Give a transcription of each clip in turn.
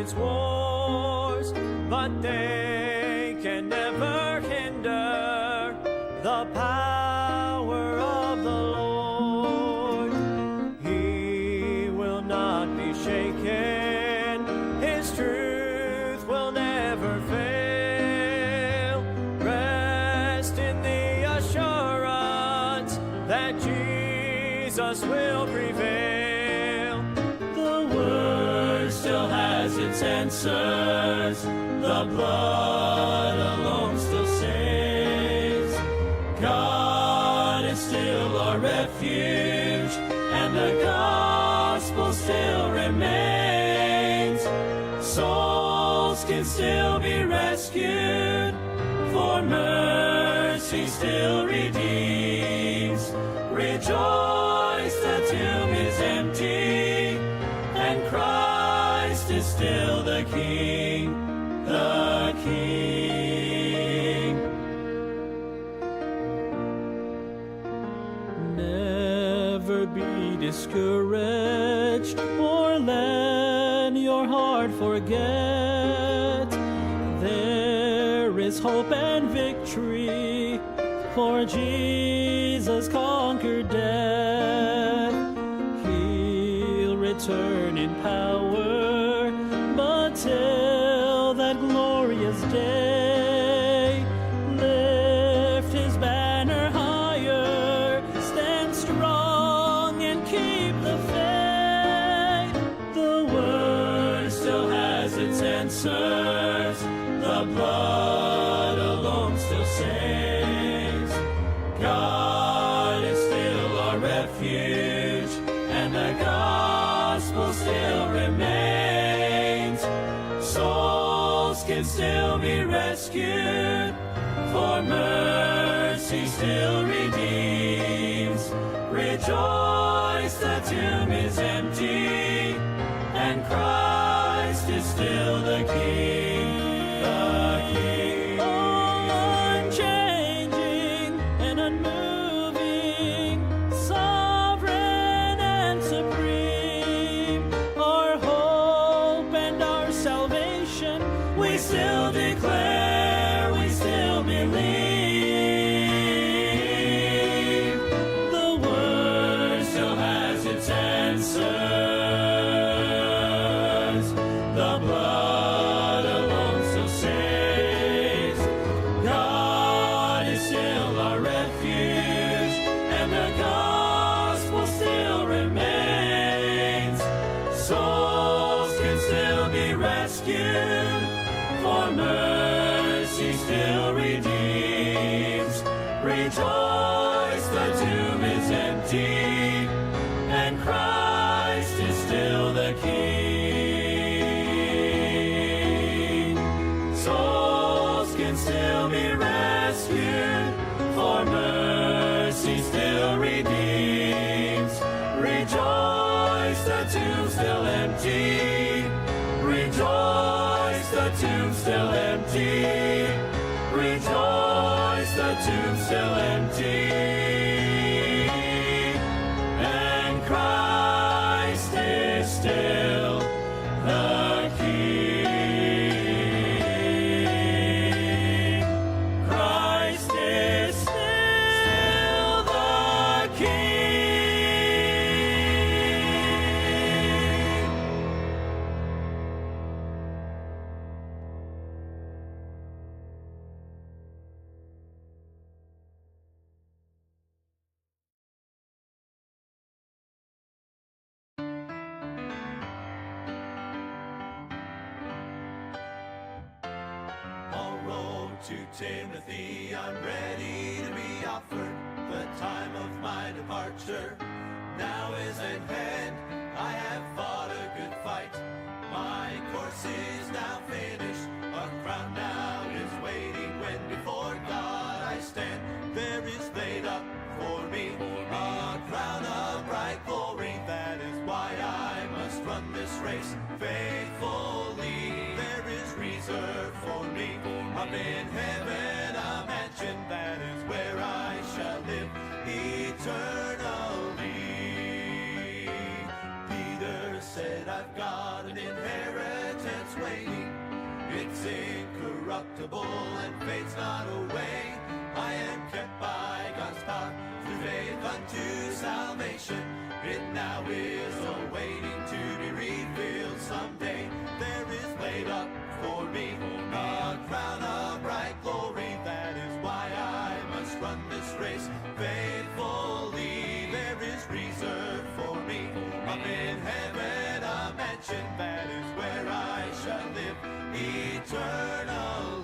its wars, but they can never hinder the power of the Lord. He will not be shaken, His truth will never fail. Rest in the assurance that Jesus will prevail. The Word still has its answers, the blood alone still saves. God is still our refuge, and the gospel still remains. Souls can still be rescued, for mercy still redeems. Rejoice, the tomb is empty, and Christ is still the King, the King. Never be discouraged, or let your heart forget. There is hope and victory, for Jesus conquered death. He'll return in power, but till that glorious day, lift His banner higher, stand strong and keep the faith. The Word still has its answers, the blood alone still saves. God is still our refuge, and the gospel still remains. Souls can still be rescued, for mercy still redeems. Rejoice, the tomb is empty, and Christ is still the King, the King. Oh, unchanging and unmoving, sovereign and supreme, our hope and our salvation, we still declare, we still believe. The Word still has its answers, the blood alone still saves. God is still our refuge, and the gospel still remains. Souls can still be rescued, for mercy still redeems. Rejoice, the tomb is empty, and Christ is still the King. Souls can still be rescued, for mercy still redeems. Rejoice, the tomb still empty. Rejoice, the tomb still empty. Rejoice, the tomb still empty. And Christ is still the King. Christ is still the King. Paul wrote to Timothy, I'm ready to be offered. The time of my departure now is at hand. I have fought a good fight. My course is now finished. A crown now is waiting when before God I stand. There is laid up for me a crown of bright glory. That is why I must run this race faithfully. There is reserved for me up in heaven a mansion. That is where I shall live eternally. Peter said, I've got an inheritance indestructible and fades not away. I am kept by God's power through faith unto salvation. It now is awaiting to be revealed someday. There is laid up for me a crown of bright glory. That is why I must run this race faithfully. There is reserved for me up in heaven a mansion. That is where I shall live eternally.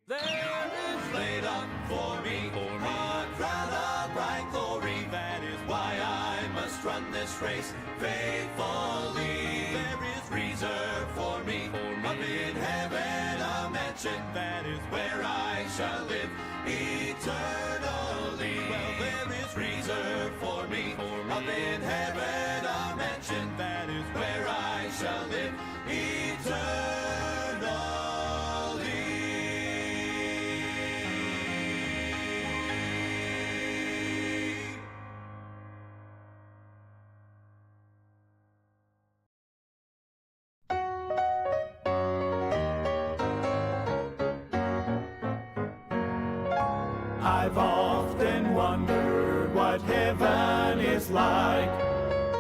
There is laid up for me a crown of bright glory. That is why I must run this race faithfully. There is reserved for me up in heaven a mansion. That is where I shall live eternally. Well, there is reserved for me up in heaven a mansion. That is where I shall live eternally. I've often wondered what heaven is like.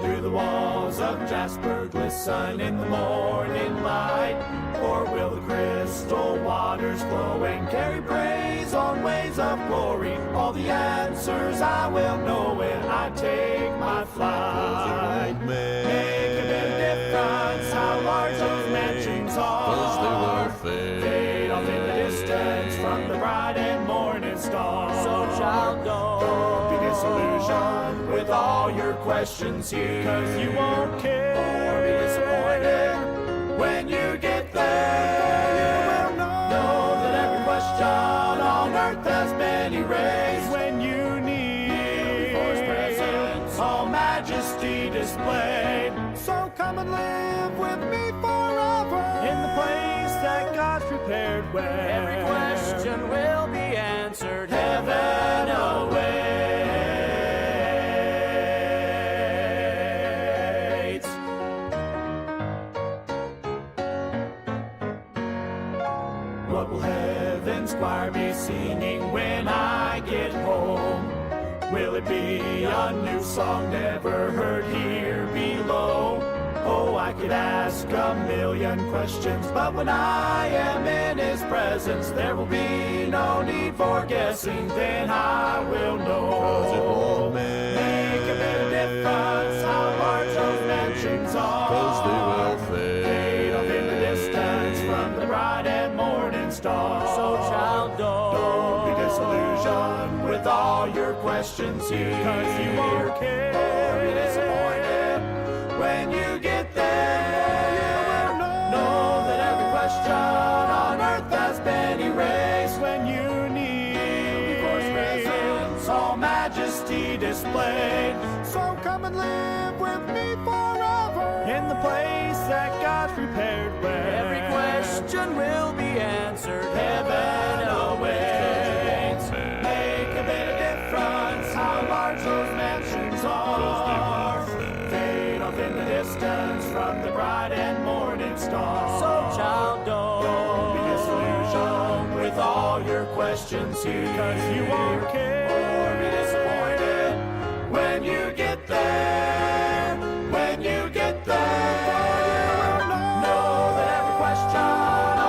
Do the walls of jasper glisten in the morning light? Or will the crystal waters flow and carry praise on waves of glory? All the answers I will know when I take my flight. Make a bit of difference how large those mansions are. Fade off in the distance from the bright and morning star. So child, don't be disillusioned with all your questions here, 'cause you won't care or be disappointed when you get there. Know that every question on earth has been erased when you need before His presence all majesty displayed. So come and live with me forever in the place that God's prepared, where every question will be answered. Heaven awaits. What will heaven's choir be singing when I get home? Will it be a new song never heard here below? Oh, I could ask a million questions, but when I am in His presence, there will be no need for guessing. Then I will know. Make a bit of difference how large those mansions are. 'Cause they will fade off in the distance from the bright and morning star. So child, don't be disillusioned with all your questions here, 'cause you won't care or be disappointed when you get there. Know that every question on earth has been erased when you need before His presence all majesty displayed. So come and live with me forever in the place that God's prepared, where every question will be answered. Heaven awaits. Make a bit of difference how large those mansions are. Fade off in the distance from the bright and morning star. So child, don't be disillusioned with all your questions here, 'cause you won't care or be disappointed when you get there. When you get there, know that every question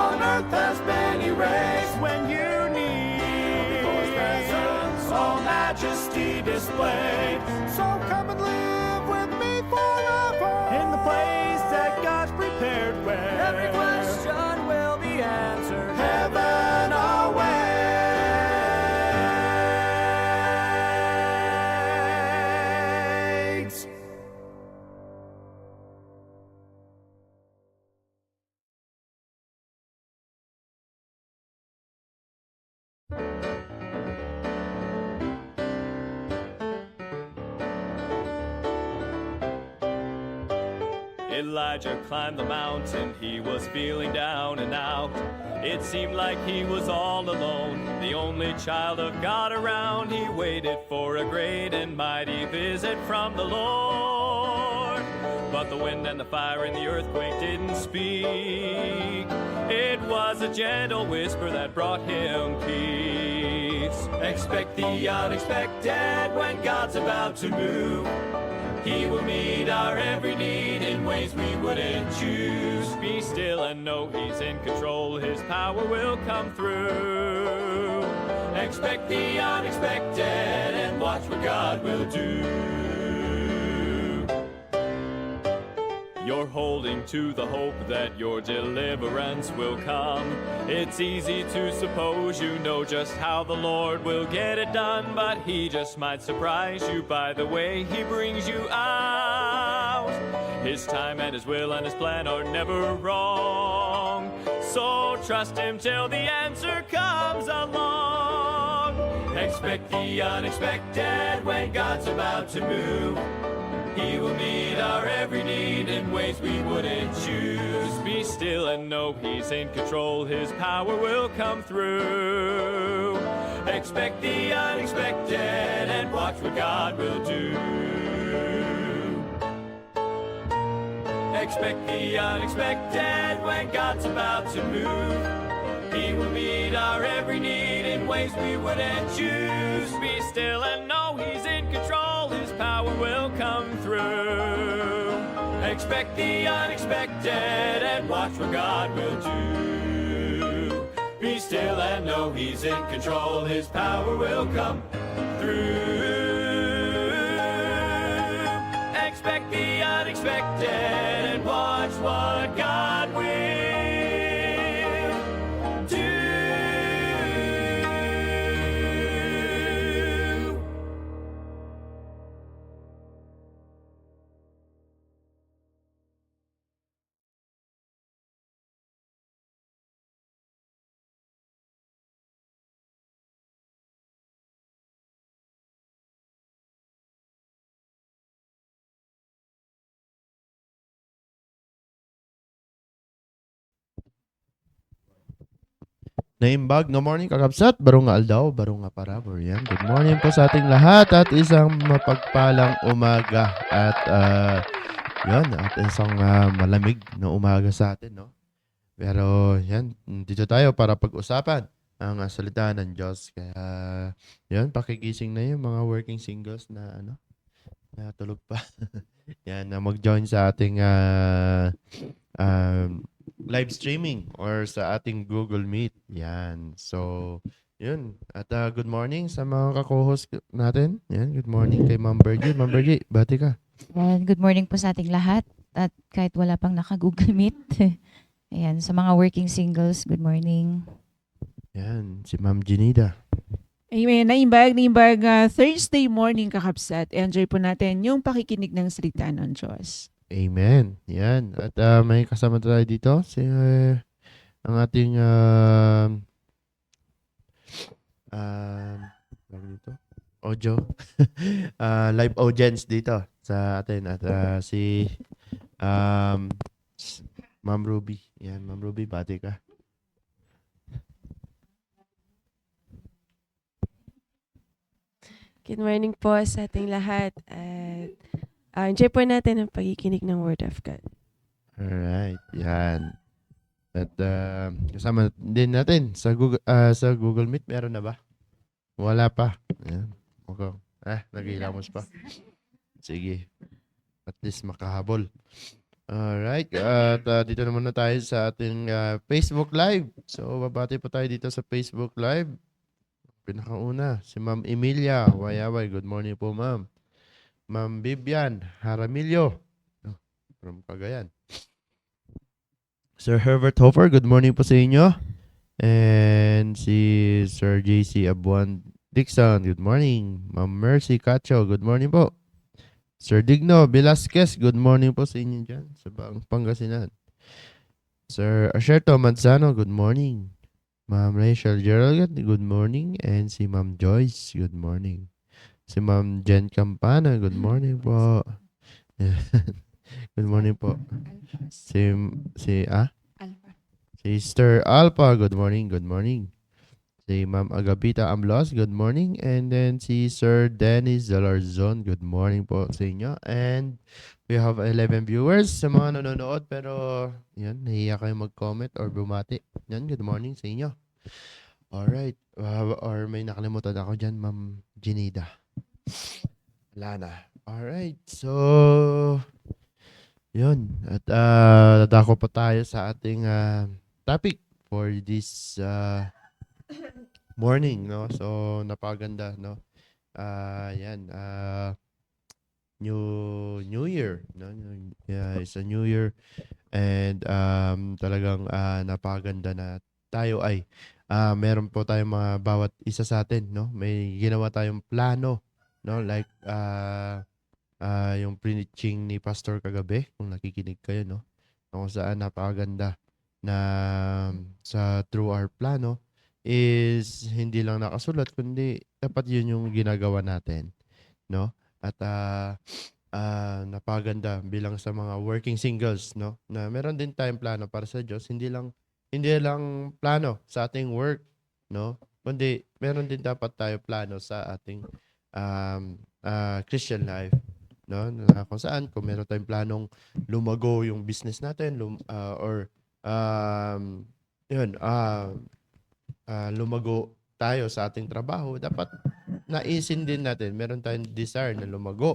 on earth has been erased when you need before His presence all majesty displayed. So come and live with me forever in the place that God's prepared, where every question will be answered. Heaven awaits. Elijah climbed the mountain, he was feeling down and out. It seemed like he was all alone, the only child of God around. He waited for a great and mighty visit from the Lord. but the wind and the fire and the earthquake didn't speak. It was a gentle whisper that brought him peace. Expect the unexpected when God's about to move. He will meet our every need in ways we wouldn't choose. Be still and know He's in control. His power will come through. Expect the unexpected and watch what God will do. You're holding to the hope that your deliverance will come. It's easy to suppose you know just how the Lord will get it done, but He just might surprise you by the way He brings you out. His time and His will and His plan are never wrong, so trust Him till the answer comes along. Expect the unexpected when God's about to move. He will meet our every need in ways we wouldn't choose. Be still and know He's in control. His power will come through. Expect the unexpected and watch what God will do. Expect the unexpected when God's about to move. He will meet our every need in ways we wouldn't choose. Be still and know He's in control. His power will come through. Expect the unexpected and watch what God will do. Be still and know He's in control. His power will come through. Expect the unexpected and watch what God will do. Naimbag na morning kakabsat, baro nga aldaw, baro nga parabor yan. Good morning po sa ating lahat at isang mapagpalang umaga at yun, at isang malamig na umaga sa atin, no? Pero yan, dito tayo para pag-usapan ang salita ng Diyos. Kaya yun, pakigising na yung mga working singles na na tulog pa. Yan, na mag-join sa ating live streaming or sa ating Google Meet. Yan. So, yun. At good morning sa mga ka-co-host natin. Yan, good morning kay Ma'am Bergie. Ma'am Bergie, bati ka. And good morning po sa ating lahat. At kahit wala pang naka-Google Meet. Ayan, sa mga working singles, good morning. Yan, si Ma'am Genida. Amen. Naimbag Thursday morning kakapsat. Enjoy po natin yung pakikinig ng salita ng Diyos. Amen. Yan. At may kasama tayo dito. Si, ang ating dito? Audio. Live audience dito sa atin. At si Ma'am Ruby. Yan, Ma'am Ruby, bati ka. Good morning po sa ating lahat at enjoy po natin ang pagkikinig ng Word of God. Alright, yan. At kasama din natin sa Google Meet, meron na ba? Wala pa. Yan. Okay. Nag-ilamos pa. Sige. At least makahabol. Alright, at dito naman na tayo sa ating Facebook Live. So, babati pa tayo dito sa Facebook Live. Pinakauna, si Ma'am Emilia Wayaway. Good morning po, Ma'am. Ma'am Bibian Haramillo from Cagayan. Sir Herbert Hofer, good morning po sa inyo. And si Sir JC Abuan Dixon, good morning. Ma'am Mercy Cacho, good morning po. Sir Digno Velasquez, good morning po sa inyo dyan sa Pangasinan. Sir Asherto Manzano, good morning. Ma'am Rachel Gerald, good morning. And si Ma'am Joyce, good morning. Si Ma'am Jen Campana, good morning po. Good morning po. Si Sister Alpha, good morning, good morning. Si Ma'am Agapita Amlos, good morning. And then si Sir Dennis Zalarzon, good morning po sa inyo. And we have 11 viewers sa mga nanonood pero yan, nahiya kayo mag-comment or bumati. Yan, good morning sa inyo. Alright. Or may nakalimutan ako dyan, Ma'am Ginida. Wala na. Alright. So, yun. At dadako pa tayo sa ating topic for this morning, no? So, napaganda, no? Yan. New Year, no? Yeah, it's a New Year. And talagang napaganda na tayo ay meron po tayong mga bawat isa sa atin, no? May ginawa tayong plano, no? Like yung preaching ni Pastor kagabi, kung nakikinig kayo, no? Kung saan napakaganda na sa through our plano is hindi lang nakasulat, kundi dapat yun yung ginagawa natin, no? At napakaganda bilang sa mga working singles, no? Na meron din tayong plano para sa Diyos, hindi lang plano sa ating work, no? Kundi meron din dapat tayo plano sa ating Christian life, no? Na kung saan kung meron tayong planong lumago yung business natin yun lumago tayo sa ating trabaho, dapat naisin din natin meron tayong desire na lumago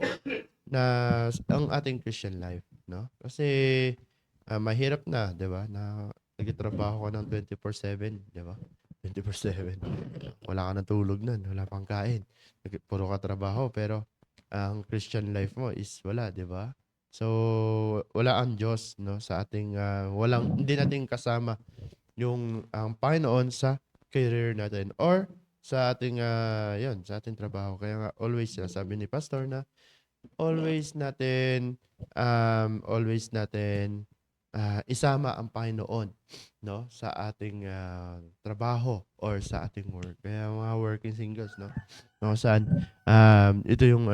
na ang ating Christian life, no? Kasi mahirap na, 'di ba? Na nagtatrabaho ka ng 24/7, 'di ba? 24/7. Wala ka nang tulog nun, wala pang kain. Puro ka trabaho pero ang Christian life mo is wala, 'di ba? So wala ang Diyos, no, sa ating hindi natin kasama yung ang Panginoon sa career natin or sa ating yun, sa ating trabaho. Kaya nga always sabi ni pastor na always natin isama ang Panginoon, no, sa ating trabaho or sa ating work. Kaya mga working singles, no, no, saan ito yung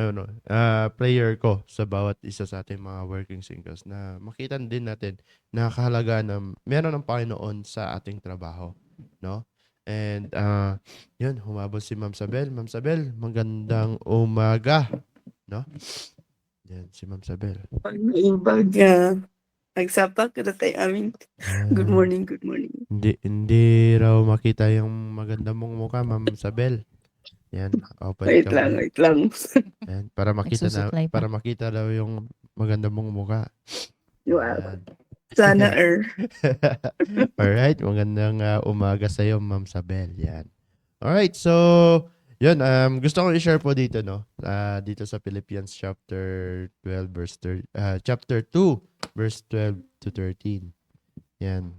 prayer ko sa bawat isa sa ating mga working singles na makita din natin na kahalaga na meron ng Panginoon sa ating trabaho, no. And yun, humabol si Ma'am Sabel. Ma'am Sabel, magandang umaga, no. Yan si Ma'am Sabel. Pag nagsapa ka na tayo amin. Good morning, good morning. Hindi raw makita yung maganda mong mukha, Ma'am Sabel. Yan, open Wait ka lang, muna. wait lang. Yan, para Nagsusuklay pa. para makita daw yung maganda mong mukha. Wow. Yan. Sana Alright, magandang umaga sa iyo, Ma'am Sabel. Yan. Alright, so yun, gusto kong i-share po dito, no? Dito sa Philippians chapter 2 verse 12 to 13. Yan.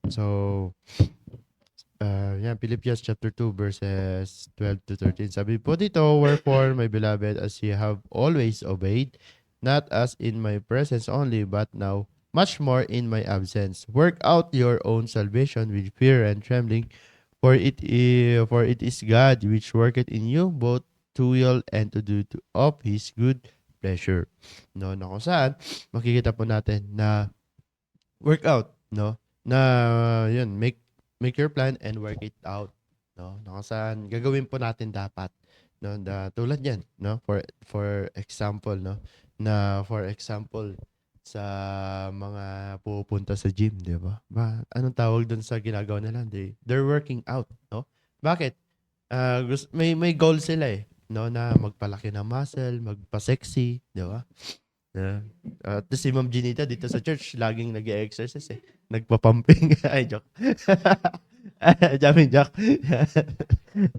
So yan, Philippians chapter 2 verses 12 to 13. Sabi po dito, wherefore, my beloved, as ye have always obeyed, not as in my presence only, but now much more in my absence. Work out your own salvation with fear and trembling, for it is God which worketh in you both to will and to do of His good pleasure. No, na kung saan makikita po natin na work out, no? Na yun, make your plan and work it out, no? Na kung saan gagawin po natin dapat, no? Tulad yan, no? For example, no? Na for example sa mga pupunta sa gym, di ba? Anong tawag doon sa ginagawa nila? They're working out, no? Bakit? May goal sila eh, no? Na magpalaki ng muscle, magpa-sexy, di ba? At si Ma'am Ginita dito sa church, laging nag-exercise eh. Nagpa-pumping. Ay, joke. Jamming joke.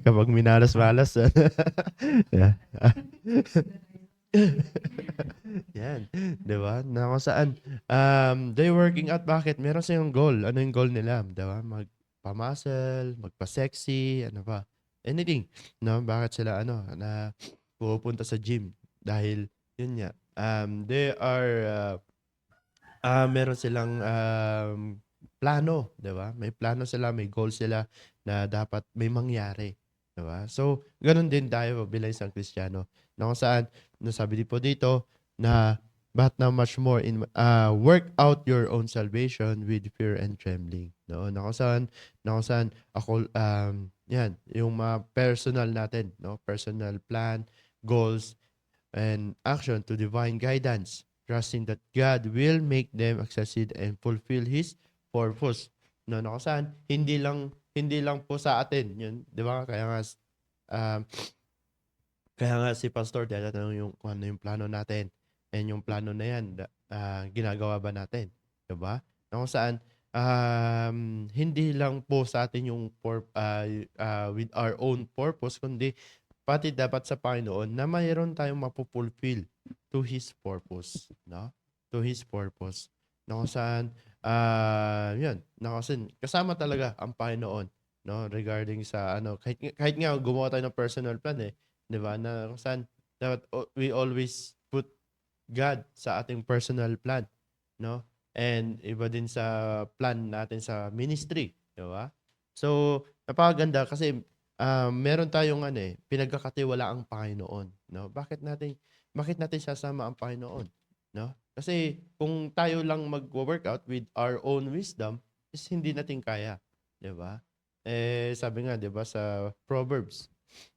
Kapag minalas-malas. Yeah. Yan, 'di ba? Na kung saan they working out, bakit? Meron silang goal. Ano yung goal nila, 'di ba? Magpa-muscle, magpa-sexy, ano ba? Anything, no? Bakit sila na pupunta sa gym? Dahil yun nga, they are meron silang plano, 'di ba? May plano sila, may goal sila na dapat may mangyari, 'di ba? So, ganun din tayo bilang isang Kristiyano. Na kung saan, nasabi din po dito na but now much more in work out your own salvation with fear and trembling. No, na kung saan ako yan, yung mga personal natin, no? Personal plan, goals, and action to divine guidance, trusting that God will make them succeed and fulfill His purpose. No, na kung saan hindi lang po sa atin, yun, 'di ba? Um, kaya nga si Pastor tinatanong yung kung ano yung plano natin. And yung plano na yan, ginagawa ba natin? 'Di ba? Na kung saan hindi lang po sa atin yung with our own purpose, kundi pati dapat sa Panginoon na mayroon tayong mapupulfill to His purpose, no? To His purpose. Na kung saan, yun, na kung saan, kasama talaga ang Panginoon, no? Regarding sa, kahit nga gumawa tayo ng personal plan, di ba? Na kung saan, dapat we always put God sa ating personal plan, no? And iba din sa plan natin sa ministry, di ba? So, napakaganda kasi meron tayong pinagkakatiwalaang Panginoon, no? Bakit natin sasama ang Panginoon, no? Kasi kung tayo lang mag-workout with our own wisdom, is hindi natin kaya, 'di ba? Sabi nga 'di ba sa Proverbs,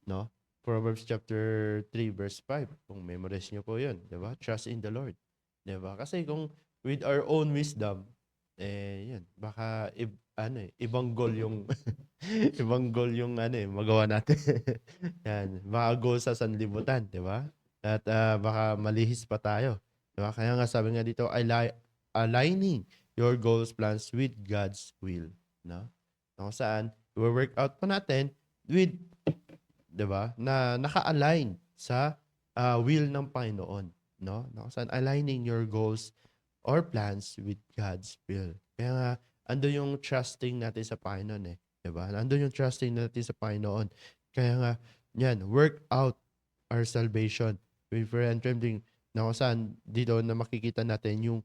no? Proverbs chapter 3 verse 5. Kung memorize niyo po 'yun, 'di ba? Trust in the Lord, 'di ba? Kasi kung with our own wisdom, 'yun, baka ibang goal yung ibang goal yung magawa natin. Yan, baka goal sa sanlibutan, 'di ba? At baka malihis pa tayo, 'di ba? Kaya nga sabi nga dito, aligning your goals, plans with God's will, no? Kung saan, work out pa natin with, 'di ba? Na naka-align sa will ng Panginoon, no? Kung saan aligning your goals or plans with God's will. Kaya nga ando yung trusting natin sa Panginoon 'di ba? Nandun yung trusting natin sa Panginoon. Kaya nga, yan, work out our salvation with fear and trembling. Na kung saan, dito na makikita natin yung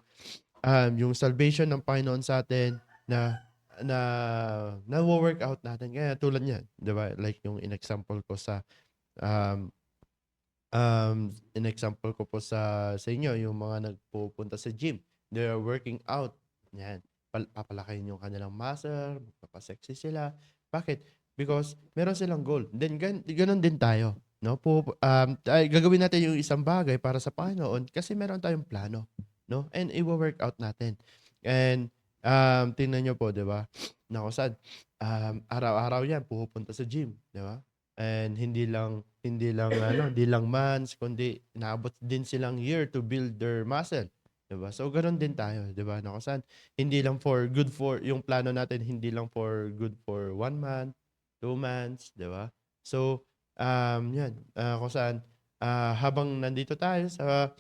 salvation ng Panginoon sa atin na work out natin. Kaya tulad niyan, 'di ba? Like yung in-example ko um, in-example ko po sa inyo, yung mga nagpupunta sa gym. They are working out. Yan. Papalakayin yung kanilang muscle, magpapasexy sila. Bakit? Because meron silang goal. Then ganun din tayo, no? Gagawin natin yung isang bagay para sa Panginoon kasi meron tayong plano, no? And i-work out natin. And tingnan niyo po, 'di ba? Na kung saan araw-araw 'yan pupunta sa gym, 'di ba? And hindi lang months, kundi inaabot din silang year to build their muscle. 'Di ba? So ganoon din tayo, 'di ba? Na kung saan hindi lang for yung plano natin, hindi lang for good for 1 month, 2 months, 'di ba? So 'yan, kung saan habang nandito tayo sa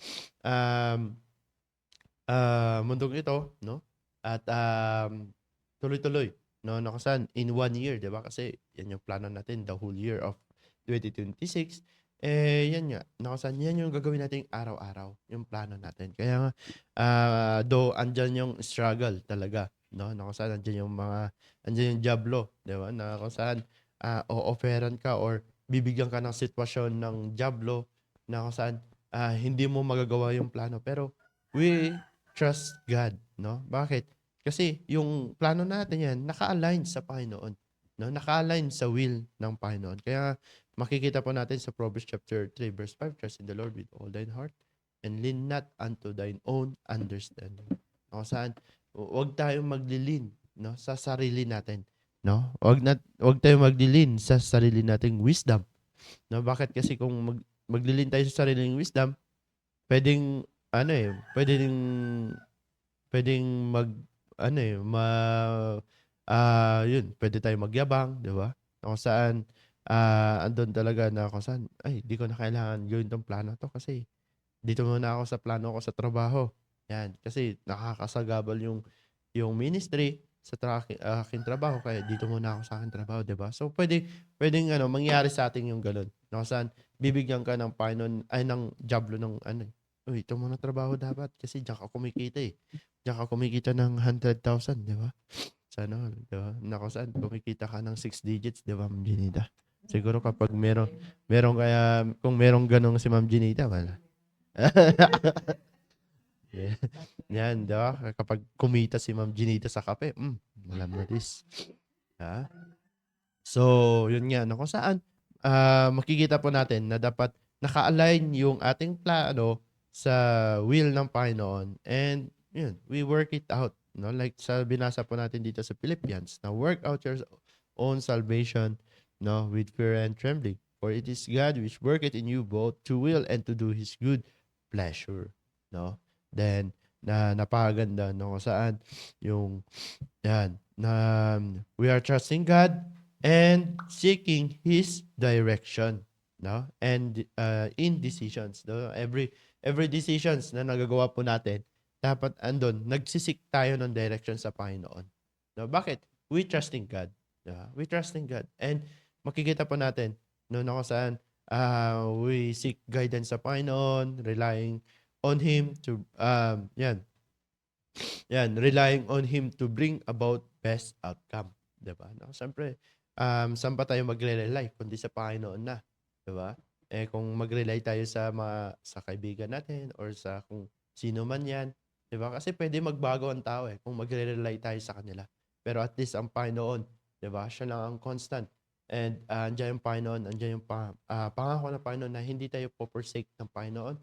mundong ito, no? At tuloy-tuloy, no? Na kung saan in 1 year, 'di ba? Kasi 'yan yung plano natin, the whole year of 2026. Yan nga, na kung saan yan yung gagawin natin araw-araw, yung plano natin. Kaya nga, though andyan yung struggle talaga, no? Na kung saan andyan yung jablo, di ba? Na kung saan o-offeran ka or bibigyan ka ng sitwasyon ng jablo na kung saan hindi mo magagawa yung plano. Pero we trust God, no? Bakit? Kasi yung plano natin yan, naka-align sa Panginoon, no? Naka-align sa will ng Panginoon. Kaya makikita po natin sa Proverbs chapter 3 verse 5, trust in the Lord with all thine heart and lean not unto thine own understanding. No, saan wag tayong maglilin, no, sa sarili natin, no? Wag tayong maglilin sa sarili nating wisdom. No, bakit? Kasi kung maglilin tayo sa sariling wisdom, pwedeng pwedeng yun, pwede tayong magyabang, 'di ba? Kung saan andun talaga na kung saan, ay, di ko na kailangan gawin tong plano to kasi dito muna ako sa plano ko sa trabaho. Yan, kasi nakakasagabal yung ministry sa aking trabaho kaya dito muna ako sa aking trabaho, 'di ba? So pwedeng mangyari sa atin yung ganun. Na kung saan bibigyan ka ng Panginoon ay ng jablo ng uy, ito muna trabaho dapat kasi diyan ka kumikita eh. Diyan ka kumikita ng 100,000, 'di ba? Sana, 'di ba? Na kung saan kumikita ka ng 6 digits, 'di ba, Ma'am Jenita? Siguro kapag meron kaya kung merong ganong si Ma'am Jenita, wala. Yeah. Yan, di ba? Kapag kumita si Ma'am Ginita sa kape, alam na this. Ha? So, yun nga, no, kung saan makikita po natin na dapat naka-align yung ating plano sa will ng Panginoon and yun, we work it out. No? Like sa binasa po natin dito sa Philippians, na work out your own salvation no, with fear and trembling. For it is God which worketh in you both to will and to do His good pleasure. No? Then, napakaganda no, kung saan yung yan, na we are trusting God and seeking His direction, no? And in decisions, no? Every decisions na nagagawa po natin, dapat andon nagsisik tayo ng direction sa Panginoon. No? Bakit? We trust in God. Yeah? We trust in God. And makikita po natin no, na kung saan we seek guidance sa Panginoon, relying on Him to relying on Him to bring about best outcome. Diba? No? Siyempre, saan pa tayo magre-rely kundi sa Panginoon na. Diba? Eh, kung mag-rely tayo sa kaibigan natin or sa kung sino man yan, diba? Kasi pwede magbago ang tao kung magre-rely tayo sa kanila. Pero at least ang Panginoon, diba? Siya lang ang constant. And andyan yung Panginoon, andyan yung pangako ng Panginoon na hindi tayo po-forsake ng Panginoon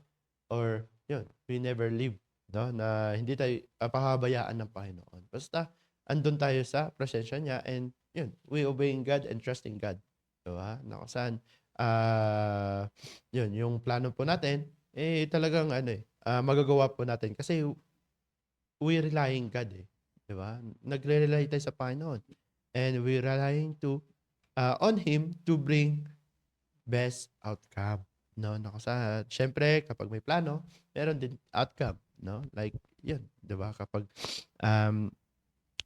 or yun, we never leave. No? Na hindi tayo pahabayaan ng Panginoon. Basta, andun tayo sa presensya niya and yun, we obeying God and trusting God. Diba? Na kung saan, yun, yung plano po natin, talagang magagawa po natin. Kasi we relying God Diba? Nagre-rely tayo sa Panginoon. And we relying on Him to bring best outcome. No, sa syempre kapag may plano, meron din outcome, no? Like, yun, 'di ba? Kapag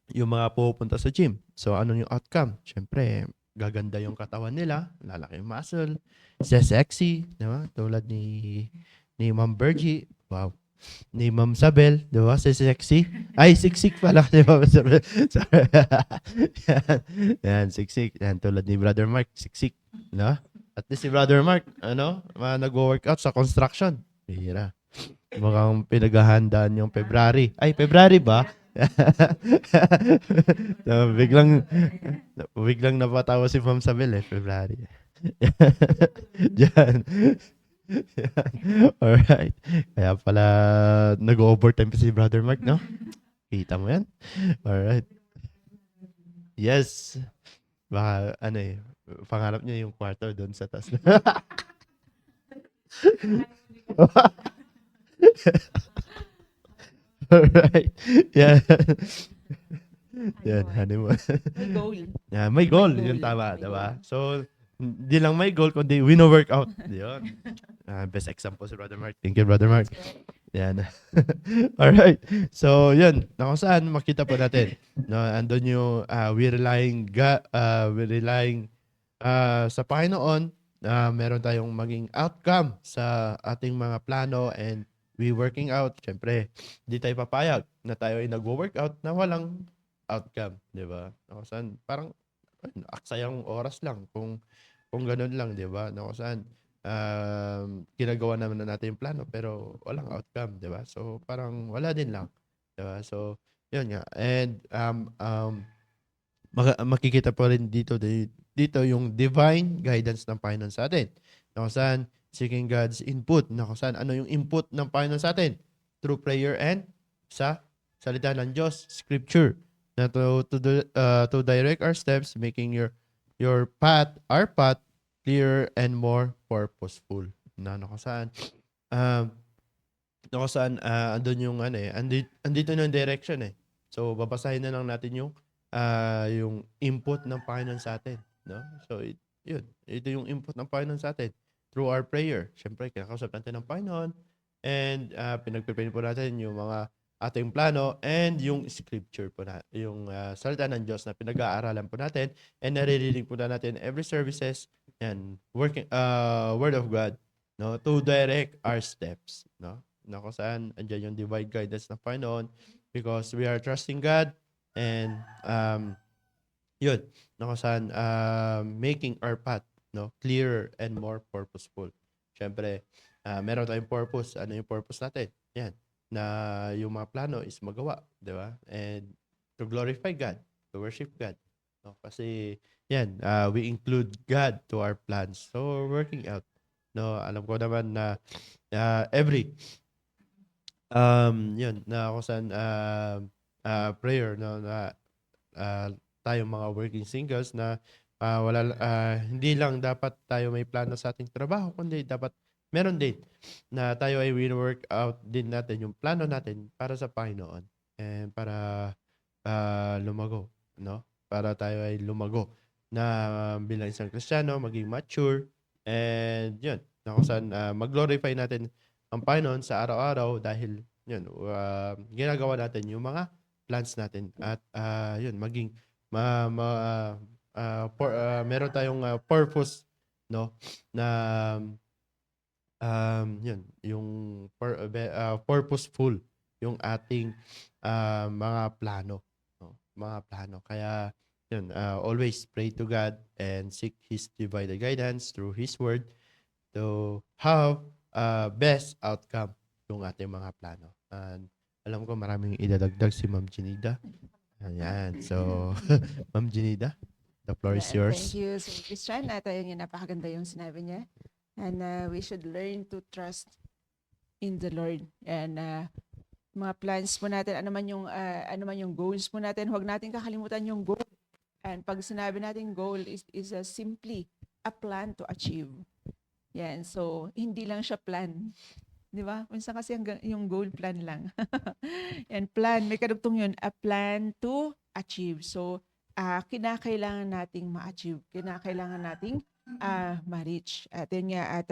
yung mga pupunta sa gym. So ano yung outcome? Syempre, gaganda yung katawan nila, lalaki yung muscle, sexy, 'di ba? Tulad ni Ma'am Bergie. Wow. Ni Ma'am Sabel, 'di ba? Sexy. Ay, siksik pala, 'di ba? Sorry. Yan, siksik. Yan, tulad ni Brother Mark, siksik, no? At least si Brother Mark, nag-workout sa construction. Hira. Mukhang pinaghahandaan yung February. Ay, February ba? So, biglang napatawa si Ma'am Sabel February. Diyan. Alright. Kaya pala nag-overtime pa si Brother Mark, no? Kita mo yan? Alright. Yes. Baka, pangarap niya yung kwarto doon sa taas. Alright. Yan. Yan, honeymoon. May goal. Yeah, may goal. Yun tama, diba? So, hindi lang may goal, kundi wino-workout. Yun. Best example si Brother Mark. Thank you, Brother Mark. Yan. Alright. So, yun. Na kung saan makita po natin. No, andun yung we relying sa Panginoon na meron tayong maging outcome sa ating mga plano and we working out. Siyempre, hindi tayo papayag na tayo ay nag-workout na walang outcome. Di ba? Na kung saan, parang aksayang oras lang kung ganun lang, di ba? Na kung saan, ginagawa naman na natin yung plano pero walang outcome, di ba? So, parang wala din lang. Di ba? So, yun nga. And, makikita po rin dito yung divine guidance ng Panginoon sa atin. Na kung saan, seeking God's input. Na kung saan, ano yung input ng Panginoon sa atin? Through prayer and sa salita ng Diyos, scripture. Na to direct our steps, making your path, our path, clearer and more purposeful. Na kung saan, andun yung andito na yung direction So, babasahin na lang natin yung input ng Panginoon sa atin. No? So, yun. Ito yung input ng Panginoon sa atin. Through our prayer. Siyempre, kinakausap natin ng Panginoon. And pinag-prepare po natin yung mga ating plano and yung scripture po na, yung salita ng Diyos na pinag-aaralan po natin and naririnig po na natin every services and working word of God, no, to direct our steps, no? Na kung saan andyan yung divine guidance ng Panginoon because we are trusting God and yun, na kung saan making our path, no, clearer and more purposeful. Siyempre, meron tayong purpose. Ano yung purpose natin? Yan. na yung mga plano is magawa, di ba? And to glorify God, to worship God. No? Kasi yan, we include God to our plans. So working out. No, alam ko naman na every yun na kung saan prayer no na tayong mga working singles na hindi lang dapat tayo may plano sa ating trabaho kundi dapat meron din na tayo ay wino-work out din natin yung plano natin para sa Panginoon and para lumago, no? Para tayo ay lumago na bilang isang Kristiyano, maging mature and yun, na kung saan mag-glorify natin ang Panginoon sa araw-araw dahil yun, ginagawa natin yung mga plans natin at yun, maging meron tayong purpose, no? Na yun, yung purposeful yung ating mga plano, no? Mga plano. Kaya yun, always pray to God and seek His divine guidance through His Word to have best outcome yung ating mga plano. And alam ko maraming idadagdag si Ma'am Janida. Ayan. So, Ma'am Janida, the floor is yours. Thank you, Sir Christian. At ayun yung napakaganda yung sinabi niya. And we should learn to trust in the Lord. And mga plans po natin, ano man yung goals po natin, huwag natin kakalimutan yung goal. And pag sinabi natin goal is simply a plan to achieve. Yan. So, hindi lang siya plan. Di ba? Minsan kasi yung goal plan lang. And plan, may kadugtong yun, a plan to achieve. So, kinakailangan nating ma-achieve. Kinakailangan nating ma-reach. At yun nga, at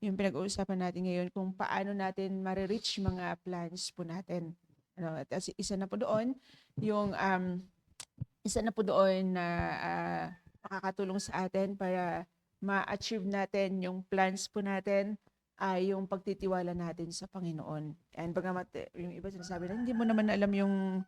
yung pinag-uusapan natin ngayon kung paano natin ma-reach mga plans po natin. Ano, at isa na po doon, yung na makakatulong sa atin para ma-achieve natin yung plans po natin ay yung pagtitiwala natin sa Panginoon. And bagamat yung iba sinasabi na hindi mo naman alam yung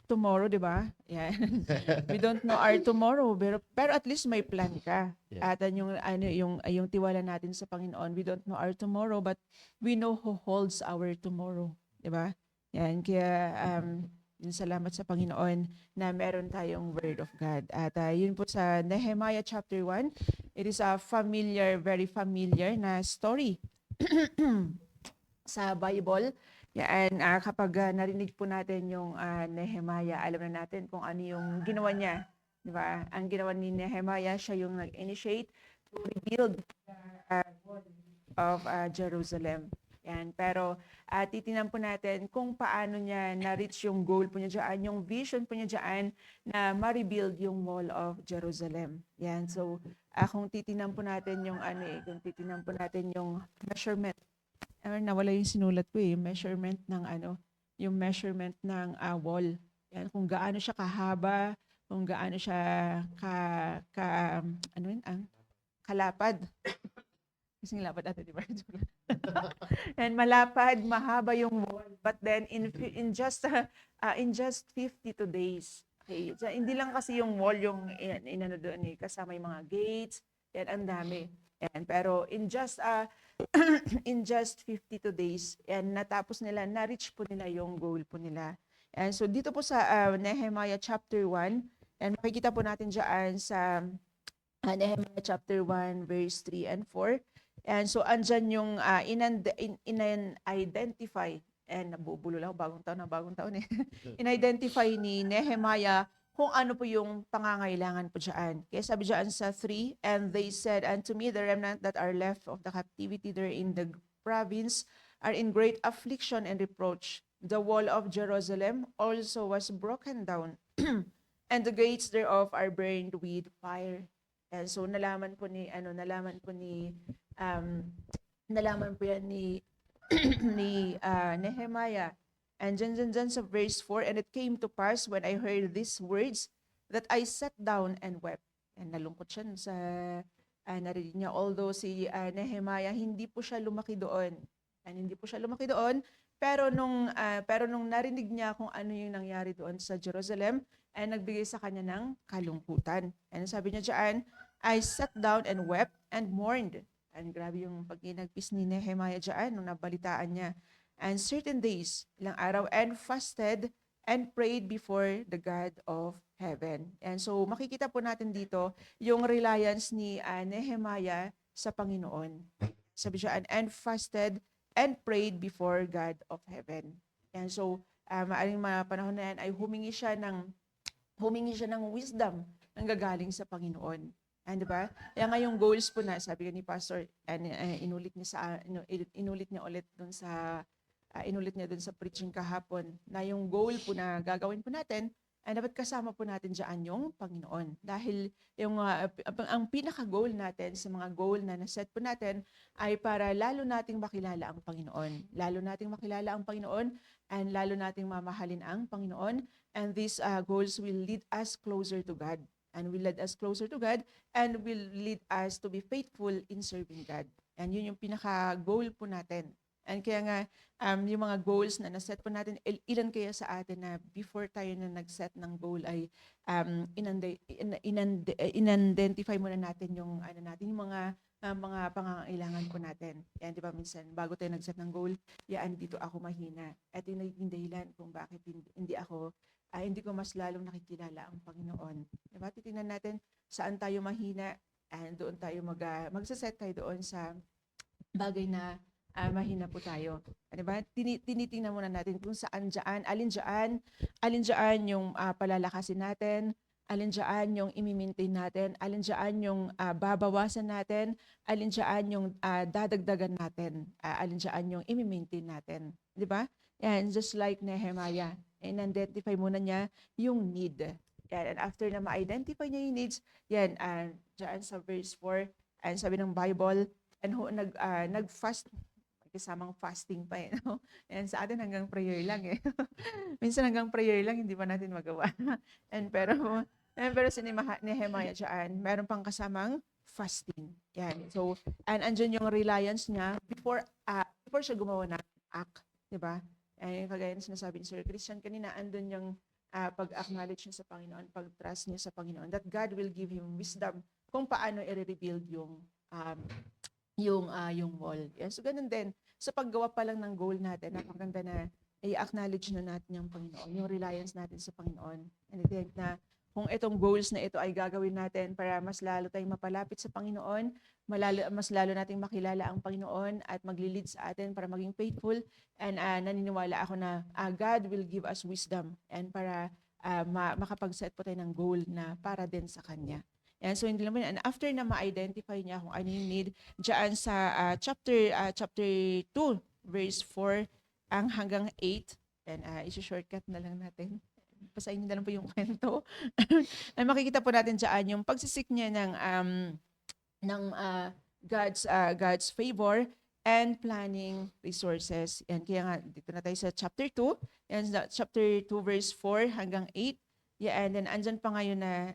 tomorrow, di ba? Yan. We don't know our tomorrow, pero at least may plan ka. Yeah. At yung tiwala natin sa Panginoon, we don't know our tomorrow, but we know who holds our tomorrow, di ba? Yan, kaya yung salamat sa Panginoon na meron tayong Word of God. At yun po sa Nehemiah chapter 1, it is a familiar, very familiar na story sa Bible. Yan, kapag narinig po natin yung Nehemiah, alam na natin kung ano yung ginawa niya. Di ba? Ang ginawa ni Nehemiah, siya yung nag-initiate to rebuild the wall of Jerusalem. Yan. Pero titingnan po natin kung paano niya na-reach yung goal po niya dyan, yung vision po niya dyan na ma-rebuild yung wall of Jerusalem. Yan. So, kung titingnan po natin yung measurement. Nawala yung sinulat ko yung measurement ng wall. Yan, kung gaano siya kahaba, kung gaano siya kalapad. Kasi lapad ata, di ba? And malapad, mahaba yung wall. But then in just 52 days. Okay, so, hindi lang kasi yung wall yung inano doon kasama yung mga gates. Yan, ang dami. Yan, pero in just 52 days, and natapos nila, na-reach po nila yung goal po nila. And so dito po sa Nehemiah chapter 1, and makikita po natin dyan sa Nehemiah chapter 1 verse 3 and 4. And so andyan yung in-identify, and nabubulo lang bagong taon in-identify ni Nehemiah kung ano po yung pangangailangan po dyan. Kaya sabi dyan sa 3, and they said unto me, the remnant that are left of the captivity there in the province are in great affliction and reproach. The wall of Jerusalem also was broken down, and the gates thereof are burned with fire. And so nalaman po yan ni Nehemiah. And dyan sa verse 4, and it came to pass when I heard these words that I sat down and wept. And nalungkot siya sa narinig niya. Although si Nehemiah, hindi po siya lumaki doon. Pero nung narinig niya kung ano yung nangyari doon sa Jerusalem, ay nagbigay sa kanya ng kalungkutan. And sabi niya dyan, I sat down and wept and mourned. And grabe yung pagkinagpis ni Nehemiah dyan nung nabalitaan niya and certain days, ilang araw, and fasted and prayed before the God of heaven. And so makikita po natin dito yung reliance ni Nehemiah sa Panginoon. Sabi siya, and fasted and prayed before God of heaven. And so, maaring mga panahon na yan ay humingi siya ng wisdom ang gagaling sa Panginoon. And di ba? Kaya nga yung goals po na, sabi ni Pastor, inulit niya ulit dun sa preaching kahapon, na yung goal po na gagawin po natin, ay dapat kasama po natin dyan yung Panginoon. Dahil ang pinaka-goal natin sa mga goal na naset po natin ay para lalo nating makilala ang Panginoon. Lalo nating makilala ang Panginoon and lalo nating mamahalin ang Panginoon. And these goals will lead us closer to God. And will lead us closer to God and will lead us to be faithful in serving God. And yun yung pinaka-goal po natin. And kaya nga, yung mga goals na naset po natin, ilan kaya sa atin na before tayo na nag-set ng goal ay in-identify muna natin yung mga pangangailangan po natin. Yan, di ba, minsan, bago tayo nag-set ng goal, yan, dito ako mahina. At yung naging dahilan kung bakit hindi ko mas lalong nakikilala ang Panginoon. Diba? Titingnan natin saan tayo mahina, and doon tayo magsaset tayo doon sa bagay na mahina po tayo. Diba? Tinitingnan muna natin kung saan alin dyan yung palalakasin natin, alin dyan yung imimaintain natin, alin dyan yung babawasan natin, alin dyan yung dadagdagan natin, alin dyan yung imimaintain natin. Diba? Yan, just like Nehemiah, in-identify muna niya yung need. Yan, and after na ma-identify niya yung needs, yan, dyan sa verse 4, and sabi ng Bible, and nag-fast, kasamang fasting pa eh. No? And sa atin hanggang prayer lang eh. Minsan hanggang prayer lang, hindi pa natin magawa. Pero si Nehemiah dyan, meron pang kasamang fasting. Yan. So, and andyan yung reliance niya before siya gumawa ng act. Diba? And kagaya na sinasabi ni Sir Christian kanina, andun yung pag-acknowledge niya sa Panginoon, pag-trust niya sa Panginoon, that God will give him wisdom kung paano i-rebuild yung wall. Yeah, so ganun din. Sa paggawa pa lang ng goal natin, napakaganda na i-acknowledge na natin yung Panginoon, yung reliance natin sa Panginoon. And I think na kung itong goals na ito ay gagawin natin para mas lalo tayong mapalapit sa Panginoon, mas lalo nating makilala ang Panginoon at magli-lead sa atin para maging faithful, and naniniwala ako na God will give us wisdom and para makapag-set po tayo ng goal na para din sa Kanya. And so hindi naman, and after na ma-identify niya kung ano yung need, dyan sa chapter 2, verse 4 hanggang 8, and isi-shortcut na lang natin. Pasahin niyo na lang po yung kwento. And makikita po natin dyan yung pagsisik niya ng God's favor and planning resources. Yan, kaya nga, dito na tayo sa chapter 2. Yan, chapter 2, verse 4 hanggang 8. Yeah, and then andyan pa ngayon na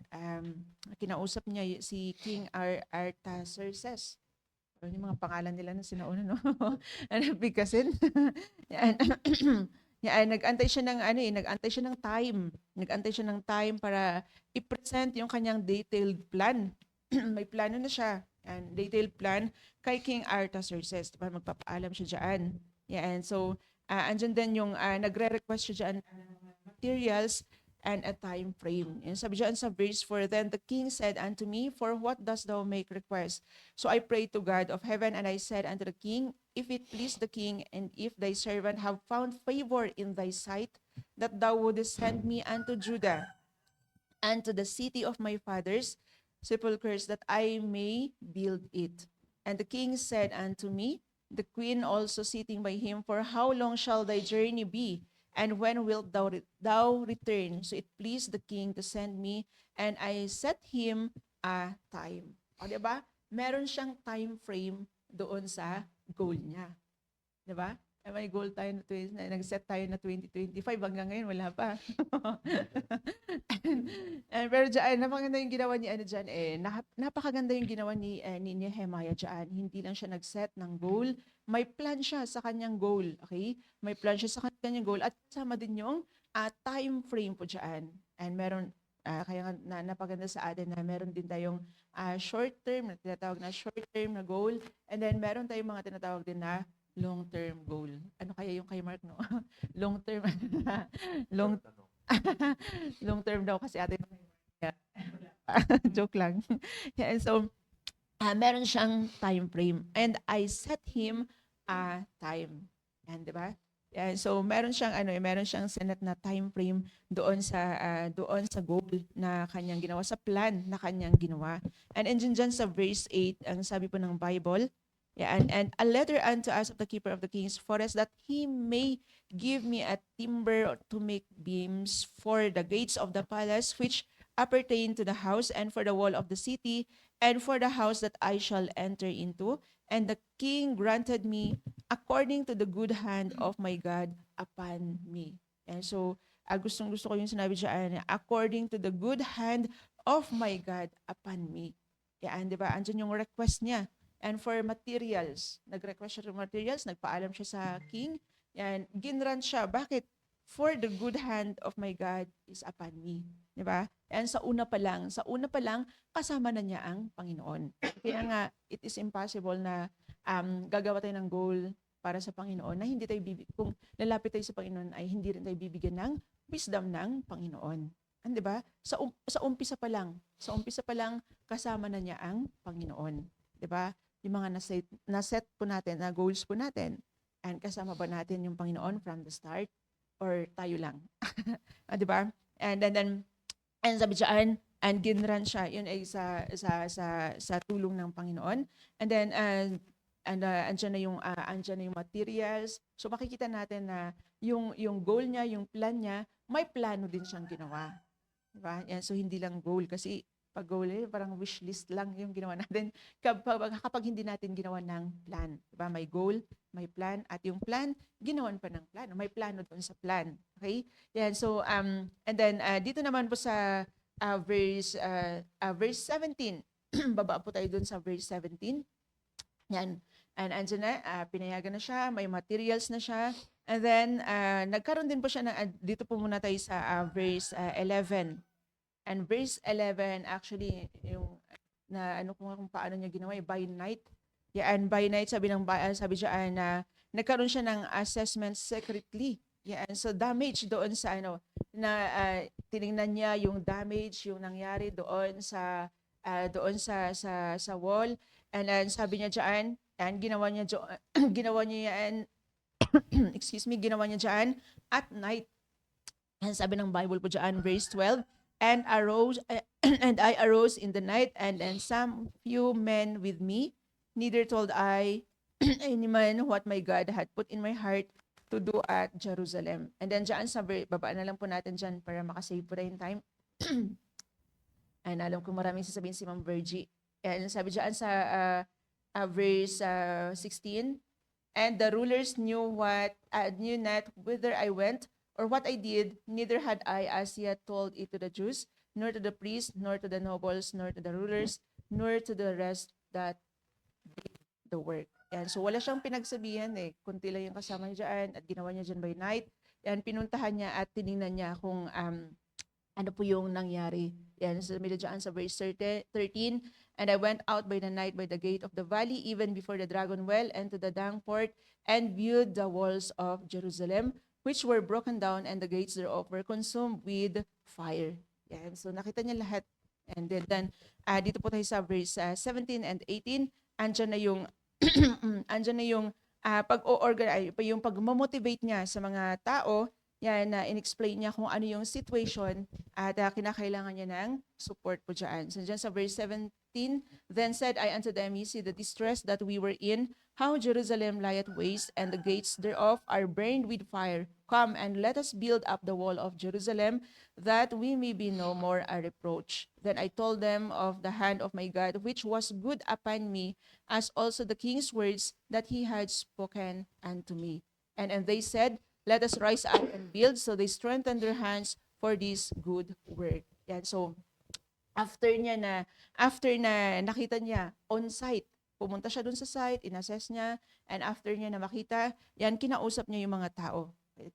kinausap niya si King Artaxerxes. Ano yung mga pangalan nila na sinauna, no? Bigkasin. Yan, nag-antay siya ng time. Nag-antay siya ng time para i-present yung kanyang detailed plan. May plano na siya. And detailed plan kay King Artaxerxes. Diba? Magpapaalam siya dyan. Yeah, and so, andyan din yung nagre-request siya dyan ng materials and a time frame. And sabi dyan sa verse 4, then the king said unto me, for what dost thou make request? So I prayed to God of heaven, and I said unto the king, if it please the king, and if thy servant have found favor in thy sight, that thou wouldest send me unto Judah, and to the city of my fathers' sepulchres, that I may build it. And the king said unto me, the queen also sitting by him, for how long shall thy journey be? And when wilt thou return? So it pleased the king to send me, and I set him a time. O, diba? Meron siyang time frame doon sa goal niya. Diba? May goal tayo na nag-set tayo na 2025, hanggang ngayon wala pa. Pero dyan, napakaganda yung ginawa ni dyan napakaganda yung ginawa ni Nehemiah dyan. Hindi lang siya nag-set ng goal, may plan siya sa kanyang goal, okay? May plan siya sa kanyang goal at kasama din yung time frame po dyan. And meron, kaya nga napaganda sa atin na meron din tayong short term, na tinatawag na short term na goal, and then meron tayong mga tinatawag din na long-term goal. Ano kaya yung kay Mark, no? Long term. long, long term daw kasi ate. Joke lang. Yeah, so, meron siyang time frame. And I set him a time. Yan, di ba? Yan, so meron siyang meron siyang sinet na time frame doon sa goal na kanyang ginawa, sa plan na kanyang ginawa. And dyan sa verse 8, ang sabi po ng Bible, yeah, and a letter unto us of the keeper of the king's forest, that he may give me a timber to make beams for the gates of the palace, which appertain to the house, and for the wall of the city, and for the house that I shall enter into. And the king granted me according to the good hand of my God upon me. And so, gustong-gusto ko yung sinabi dyan, according to the good hand of my God upon me. Yan, di ba? Andyan yung request niya. And for materials, nag-request siya ng materials, nagpaalam siya sa king, yan, ginrant siya. Bakit? For the good hand of my God is upon me. Di ba? And sa una pa lang, kasama na niya ang Panginoon. Kaya nga, it is impossible na gagawa tayo ng goal para sa Panginoon na hindi tayo kung lalapit tayo sa Panginoon ay hindi rin tayo bibigyan ng wisdom ng Panginoon. Di ba? Sa umpisa pa lang, kasama na niya ang Panginoon. Di ba? Yung mga naset po natin, na goals po natin, and kasama ba natin yung Panginoon from the start or tayo lang? Di ba? And then sabi dyan, and ginran siya, yun ay sa tulong ng Panginoon. And then andyan na yung materials. So makikita natin na yung goal niya, yung plan niya, may plano din siyang ginawa. Diba? Yan, so hindi lang goal, kasi pag goal parang wish list lang yung ginawa natin kapag hindi natin ginawa ng plan. Diba? May goal, may plan, at yung plan, ginawan pa ng plan. May plano doon sa plan. Okay? Yan, so and then dito naman po sa verse 17. Baba po tayo doon sa verse 17. Yan. And andyan na, pinayagan na siya, may materials na siya. And then, nagkaroon din po siya dito po muna tayo sa verse 11. And verse 11, actually, yung, kung paano niya ginawa, by night. Yeah, and by night, sabi dyan na nagkaroon siya ng assessment secretly. Yeah, and so damage doon sa tiningnan niya yung damage, yung nangyari doon sa wall. And then sabi niya diyan, and ginawa niya yan, excuse me, ginawa niya diyan at night. And sabi ng Bible po diyan, verse 12, and I arose in the night, and some few men with me, neither told I any man what my God had put in my heart to do at Jerusalem. And then diyan sa babaan na lang po natin diyan para makasave po tayong time. And alam ko maraming sasabihin si Ma'am Virgie. And sabi diyan sa verse 16, and the rulers knew not whither I went or what I did, neither had I as yet told it to the Jews, nor to the priests, nor to the nobles, nor to the rulers, nor to the rest that did the work. Yan. So wala siyang pinagsabihan kunti lang yung kasama niya dyan at ginawa niya dyan by night. Yan, pinuntahan niya at tiningnan niya kung ano po yung nangyari. Yan, sabi dyan sa verse 13, and I went out by the night by the gate of the valley, even before the dragon well, and to the dung port, and viewed the walls of Jerusalem, which were broken down, and the gates thereof were consumed with fire. Yan, so nakita niya lahat. And then dito po tayo sa verse 17 and 18, andyan na yung yung pag-motivate niya sa mga tao. Yan, in-explain niya kung ano yung situation at kinakailangan niya ng support po dyan. So dyan sa verse 17, then said I unto them, ye see the distress that we were in, how Jerusalem lieth waste, and the gates thereof are burned with fire. Come, and let us build up the wall of Jerusalem, that we may be no more a reproach. Then I told them of the hand of my God, which was good upon me, as also the king's words that he had spoken unto me. And they said, let us rise up and build. So they strengthened their hands for this good work. Yan. So, after na nakita niya on site, pumunta siya dun sa site, inassess niya, and after niya na makita, yan, kinausap niya yung mga tao. And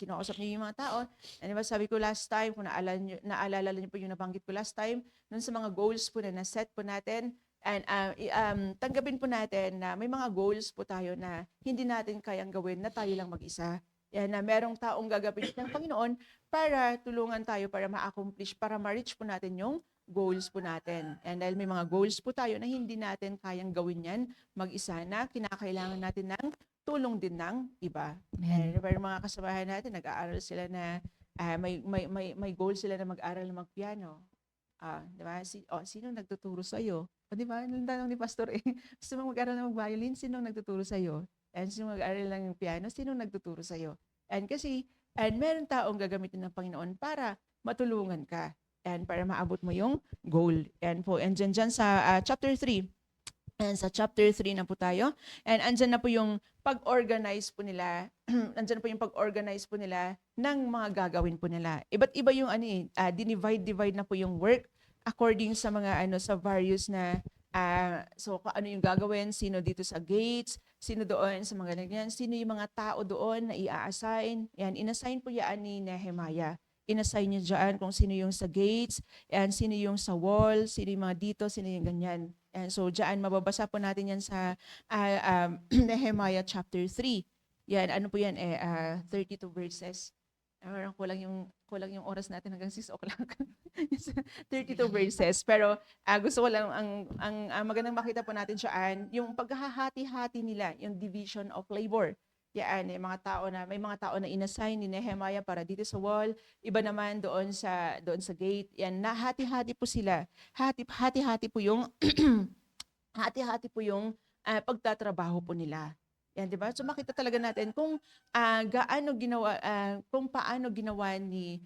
diba, sabi ko last time, kung naalala niyo po yung nabanggit ko last time, dun sa mga goals po na naset po natin, and tanggapin po natin na may mga goals po tayo na hindi natin kayang gawin na tayo lang mag-isa. Yan na merong taong gagawin ng Panginoon para tulungan tayo para ma-accomplish, para ma-reach po natin yung goals po natin. And dahil may mga goals po tayo na hindi natin kayang gawin yan mag-isa na, kinakailangan natin ng tulong din ng iba. Amen. And pero mga kasamahan natin, nag-aaral sila na may goal sila na mag-aral na magpiano. Di ba? Sino nagtuturo sa iyo? Di ba? Nung tanong ni Pastor gusto mo mag-aral na mag-violin, sino nagtuturo sa iyo? And sino mag-aral ng piano, sino nagtuturo sa iyo? And meron taong gagamitin ng Panginoon para matulungan ka and para maabot mo yung goal. And dyan sa chapter 3. And sa chapter 3 na po tayo. And andyan na po yung pag-organize po nila. Andyan po yung pag-organize po nila ng mga gagawin po nila. Iba't iba yung divide na po yung work according sa mga sa various na so ano yung gagawin, sino dito sa gates, sino doon sa mga ganyan, sino yung mga tao doon na i-assign. Yan, inassign po yan ni Nehemiah. Inassign niya dyan kung sino yung sa gates, and sino yung sa wall, sino yung mga dito, sino yung ganyan. And so dyan, mababasa po natin yan sa Nehemiah chapter 3. Yan, ano po yan, 32 verses. Parang kulang yung oras natin hanggang 6 o'clock. 32 verses. Pero gusto ko lang, ang magandang makita po natin dyan, yung paghahati-hati nila, yung division of labor. Yan, may mga tao na inassign ni Nehemiah para dito sa wall, iba naman doon sa gate. Yan, nahati-hati po sila. Hati-hati po yung hati-hati po yung pagtatrabaho po nila. Yan, 'di ba? So makita talaga natin kung paano ginawa ni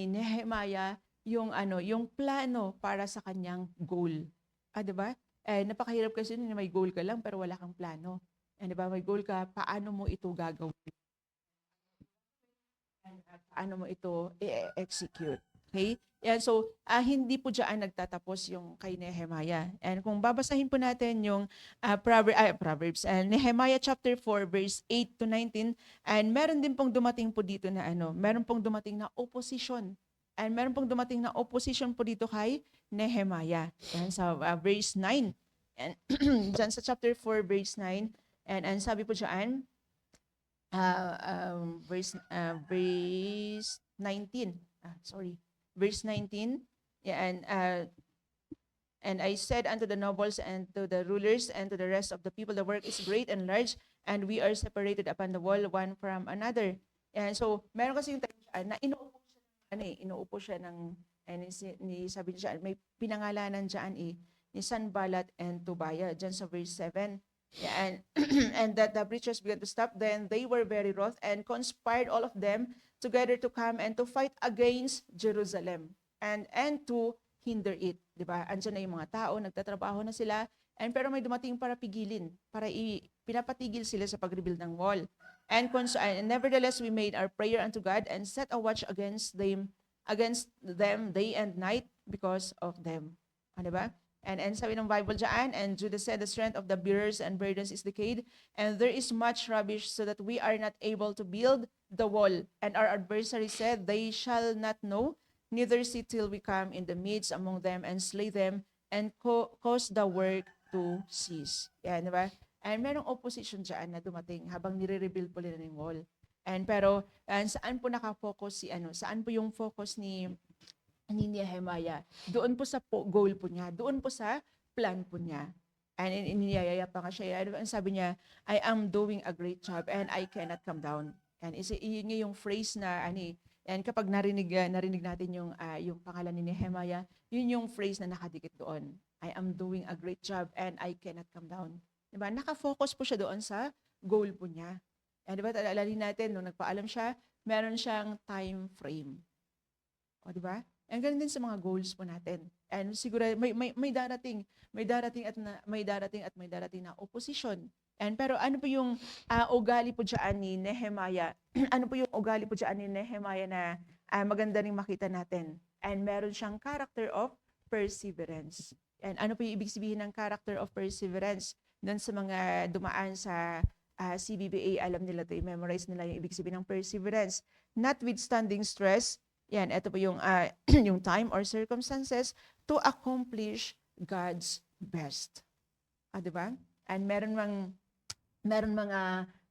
Nehemiah yung plano para sa kanyang goal. 'Di ba? Napakahirap kasi na may goal ka lang pero wala kang plano. Di ba? May goal ka, paano mo ito gagawin? Paano mo ito i-execute? Okay? Yan, so, hindi po dyan nagtatapos yung kay Nehemiah. And kung babasahin po natin yung Proverbs, Nehemiah chapter 4, verse 8 to 19, and meron din pong dumating po dito na meron pong dumating na opposition. And meron pong dumating na opposition po dito kay Nehemiah. Yan, sa verse 9. And dyan sa chapter 4, verse 9, and sabi po dyan, verse 19. Verse 19. Yeah, and I said unto the nobles and to the rulers and to the rest of the people, the work is great and large, and we are separated upon the wall one from another. And so, meron kasi yung time dyan na inuupo siya ng, sabi niya, may pinangalanan dyan ni Sanballat and Tobiah, dyan sa verse 7. Yeah, and that the preachers began to stop. Then they were very wroth and conspired all of them together to come and to fight against Jerusalem and to hinder it. Diba? Andiyan na yung mga tao, nagtatrabaho na sila, pero may dumating para pigilin, pinapatigil sila sa pag-rebuild ng wall. And nevertheless, we made our prayer unto God and set a watch against them day and night because of them. Diba? And sabi ng Bible dyan, and Judah said, the strength of the bearers and burdens is decayed, and there is much rubbish, so that we are not able to build the wall. And our adversary said, they shall not know, neither see till we come in the midst among them and slay them, and cause the work to cease. Yan, di ba? And merong opposition dyan na dumating habang nire-rebuild po nila ng wall. Pero saan po nakafocus saan po yung focus ni Nehemiah? Doon po sa goal po niya, doon po sa plan po niya. And iniyayaya pa nga siya. Ang sabi niya, I am doing a great job and I cannot come down. And yun yung phrase na and kapag narinig natin yung pangalan ni Nehemiah, yun yung phrase na nakadikit doon. I am doing a great job and I cannot come down. Diba? Naka-focus po siya doon sa goal po niya. And diba, alalin natin, nung nagpaalam siya, meron siyang time frame. O diba? And ganun din sa mga goals po natin. And siguro may darating na opposition. Pero ano po yung ugali po diyan ni Nehemiah? Ano po yung ugali po diyan ni Nehemiah na maganda ring makita natin? And meron siyang character of perseverance. And ano po yung ibig sabihin ng character of perseverance? Doon sa mga dumaan sa CBBA, alam nila ito, i-memorize nila yung ibig sabihin ng perseverance. Notwithstanding stress, yan, ito po yung yung time or circumstances to accomplish God's best. Diba? And meron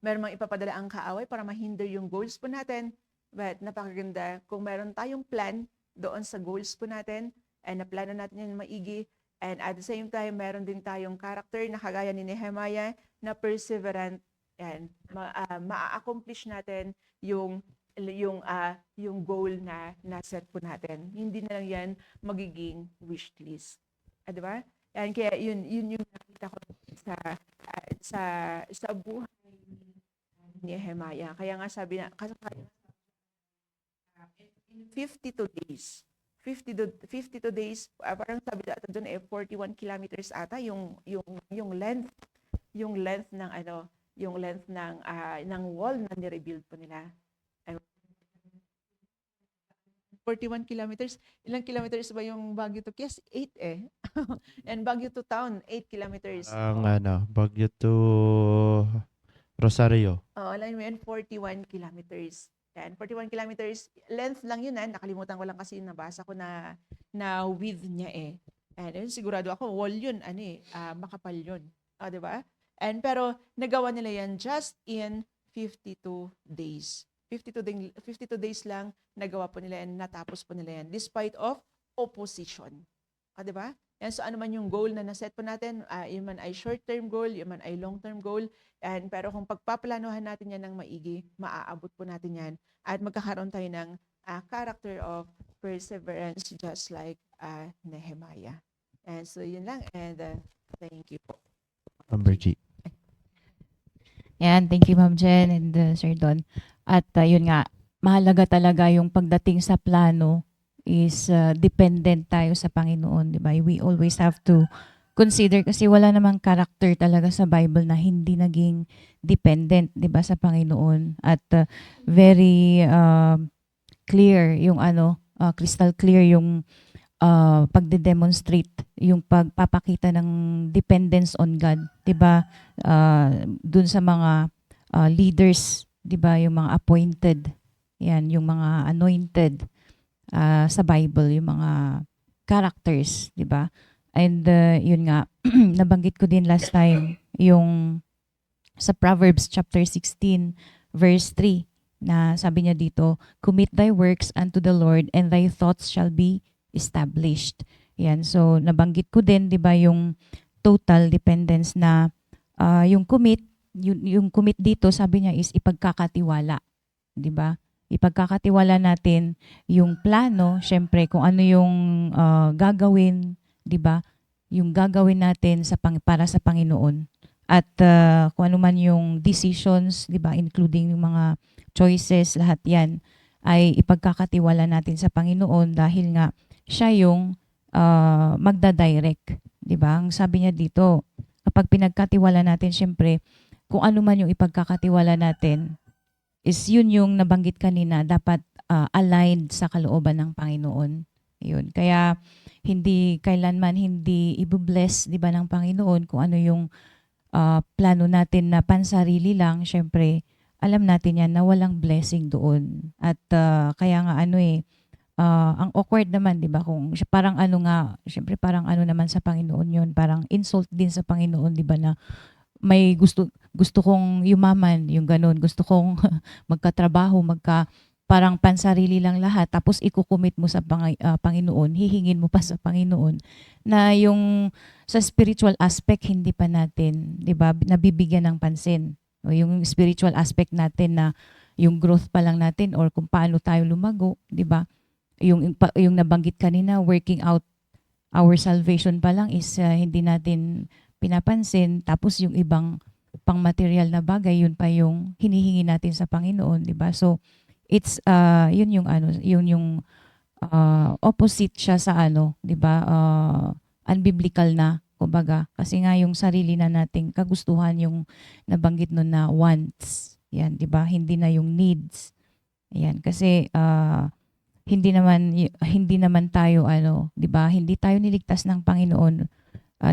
meron mang ipapadala ang kaaway para mahinder yung goals po natin. But napakaganda kung meron tayong plan doon sa goals po natin and naplano natin yan maigi. And at the same time, meron din tayong character na kagaya ni Nehemiah na perseverant and ma-accomplish natin yung goal na na-set po natin. Hindi na lang yan magiging wish list. Di ba? And kaya yun yung nakita ko sa buhay ni Nehemiah. Kaya nga sabi na, 52 days. 52 days, parang sabi ata doon 41 kilometers ata yung length ng ng wall na ni-rebuild po nila. 41 kilometers. Ilang kilometers ba yung Baguio to Kies? 8 eh. And Baguio to town, 8 kilometers. Ang Baguio to Rosario. Alam mo yan, 41 kilometers. Yan, 41 kilometers. Length lang yun, nakalimutan ko lang kasi nabasa ko na width niya eh. And sigurado ako, wall yun, makapal yun. Di ba? And pero nagawa nila yan just in 52 days. 52 days lang nagawa po nila yan, natapos po nila yan despite of opposition. Di ba? Yan, so ano man yung goal na naset po natin, yun man ay short-term goal, yun man ay long-term goal, and pero kung pagpaplanuhan natin yan ng maigi, maaabot po natin yan at magkakaroon tayo ng character of perseverance just like Nehemiah. And so yun lang, and thank you po. Number G. Yan, thank you Ma'am Jen and Sir Don. At yun nga, mahalaga talaga yung pagdating sa plano is dependent tayo sa Panginoon, di ba? We always have to consider kasi wala namang character talaga sa Bible na hindi naging dependent, di ba, sa Panginoon. At very clear yung crystal clear yung pagde-demonstrate, yung pagpapakita ng dependence on God, 'di ba? Dun sa mga leaders, 'di ba, yung mga appointed, yan, yung mga anointed sa Bible, yung mga characters, 'di ba? And yun nga, nabanggit ko din last time yung sa Proverbs chapter 16 verse 3 na sabi niya dito, commit thy works unto the Lord and thy thoughts shall be established. Yan. So, nabanggit ko din, di ba, yung total dependence na yung commit dito, sabi niya is ipagkakatiwala. Di ba? Ipagkakatiwala natin yung plano, syempre, kung ano yung gagawin, di ba? Yung gagawin natin para sa Panginoon. At kung ano man yung decisions, di ba, including yung mga choices, lahat yan, ay ipagkakatiwala natin sa Panginoon dahil nga siya yung magda-direct, 'di ba? Ang sabi niya dito, kapag pinagkatiwala natin, syempre, kung ano man yung ipagkakatiwala natin, is yun yung nabanggit kanina, dapat aligned sa kalooban ng Panginoon. Yun. Kaya hindi kailanman hindi i-bless, 'di ba, ng Panginoon kung ano yung plano natin na pansarili lang, syempre, alam natin yan na walang blessing doon. At kaya nga ang awkward naman, 'di ba? Kung parang syempre parang naman sa Panginoon 'yun, parang insult din sa Panginoon, 'di ba, na may gusto kong yumaman, yung ganun, gusto kong magkatrabaho, parang pansarili lang lahat, tapos ikukumit mo sa Panginoon, hihingin mo pa sa Panginoon na yung sa spiritual aspect hindi pa natin, 'di ba, nabibigyan ng pansin. O yung spiritual aspect natin na yung growth pa lang natin or kung paano tayo lumago, 'di ba? Yung nabanggit kanina, working out our salvation pa lang is hindi natin pinapansin, tapos yung ibang pang material na bagay, yun pa yung hinihingi natin sa Panginoon, 'di ba? So it's yun yung opposite siya sa 'di ba? Unbiblical na, kumbaga, kasi nga yung sarili na nating kagustuhan yung nabanggit nun na wants. Yan, 'di ba? Hindi na yung needs. Yan, kasi hindi naman tayo 'di ba? Hindi tayo niligtas ng Panginoon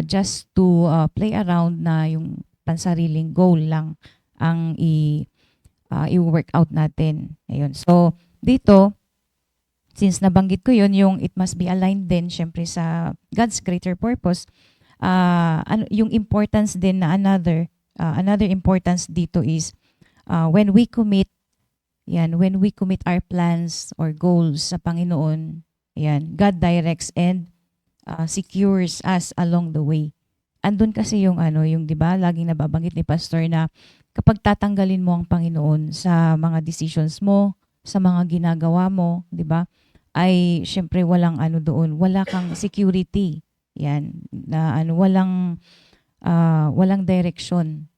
just to play around na yung pansariling goal lang ang i-work out natin. Ayun. So dito, since nabanggit ko yun, yung it must be aligned din syempre sa God's greater purpose. Yung importance din na another importance dito is when we commit, when we commit our plans or goals sa Panginoon, God directs and secures us along the way. Andun kasi yung yung 'di ba, laging nababanggit ni pastor na kapag tatanggalin mo ang Panginoon sa mga decisions mo, sa mga ginagawa mo, 'di ba? Ay syempre walang doon, wala kang security. Na walang direction.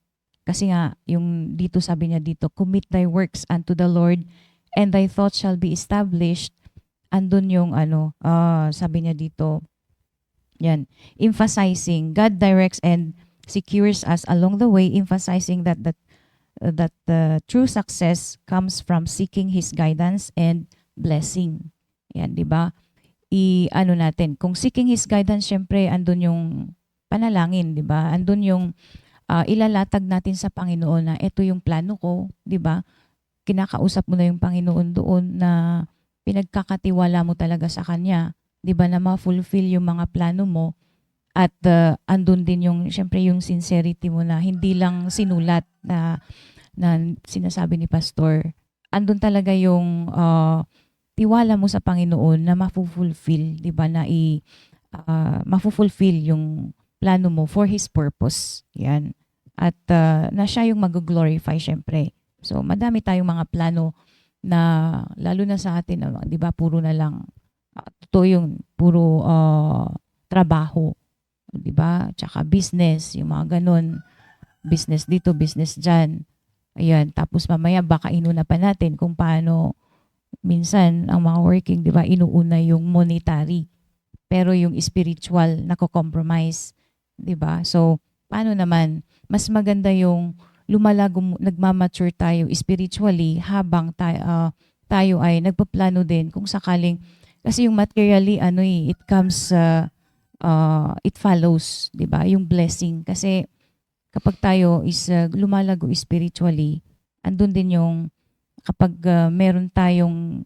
Kasi nga yung dito sabi niya dito, commit thy works unto the Lord and thy thoughts shall be established. Andun yung sabi niya dito, emphasizing God directs and secures us along the way, emphasizing that the true success comes from seeking His guidance and blessing. 'Di ba? Natin, kung seeking His guidance, syempre andun yung panalangin, 'di ba? Andun yung ilalatag natin sa Panginoon na ito yung plano ko, 'di ba? Kinakausap mo na yung Panginoon doon na pinagkakatiwala mo talaga sa Kanya, 'di ba, na ma-fulfill yung mga plano mo. At andun din yung syempre yung sincerity mo na hindi lang sinulat na sinasabi ni pastor. Andun talaga yung tiwala mo sa Panginoon na ma-fulfill, 'di ba, na ma-fulfill yung plano mo for His purpose. At na siya yung mag-glorify syempre. So madami tayong mga plano na lalo na sa atin, 'di ba, puro na lang totoo yung puro trabaho, 'di ba? Tsaka business, yung mga ganun. Business dito, business diyan. Tapos mamaya baka inuna pa natin kung paano minsan ang mga working, 'di ba, inuuna yung monetary. Pero yung spiritual nako-compromise, 'di ba? So paano naman mas maganda yung lumalago, nagmamature tayo spiritually habang tayo ay nagpaplano din kung sakaling, kasi yung materially it comes it follows, 'di ba? Yung blessing kasi kapag tayo is lumalago spiritually, andun din yung kapag meron tayong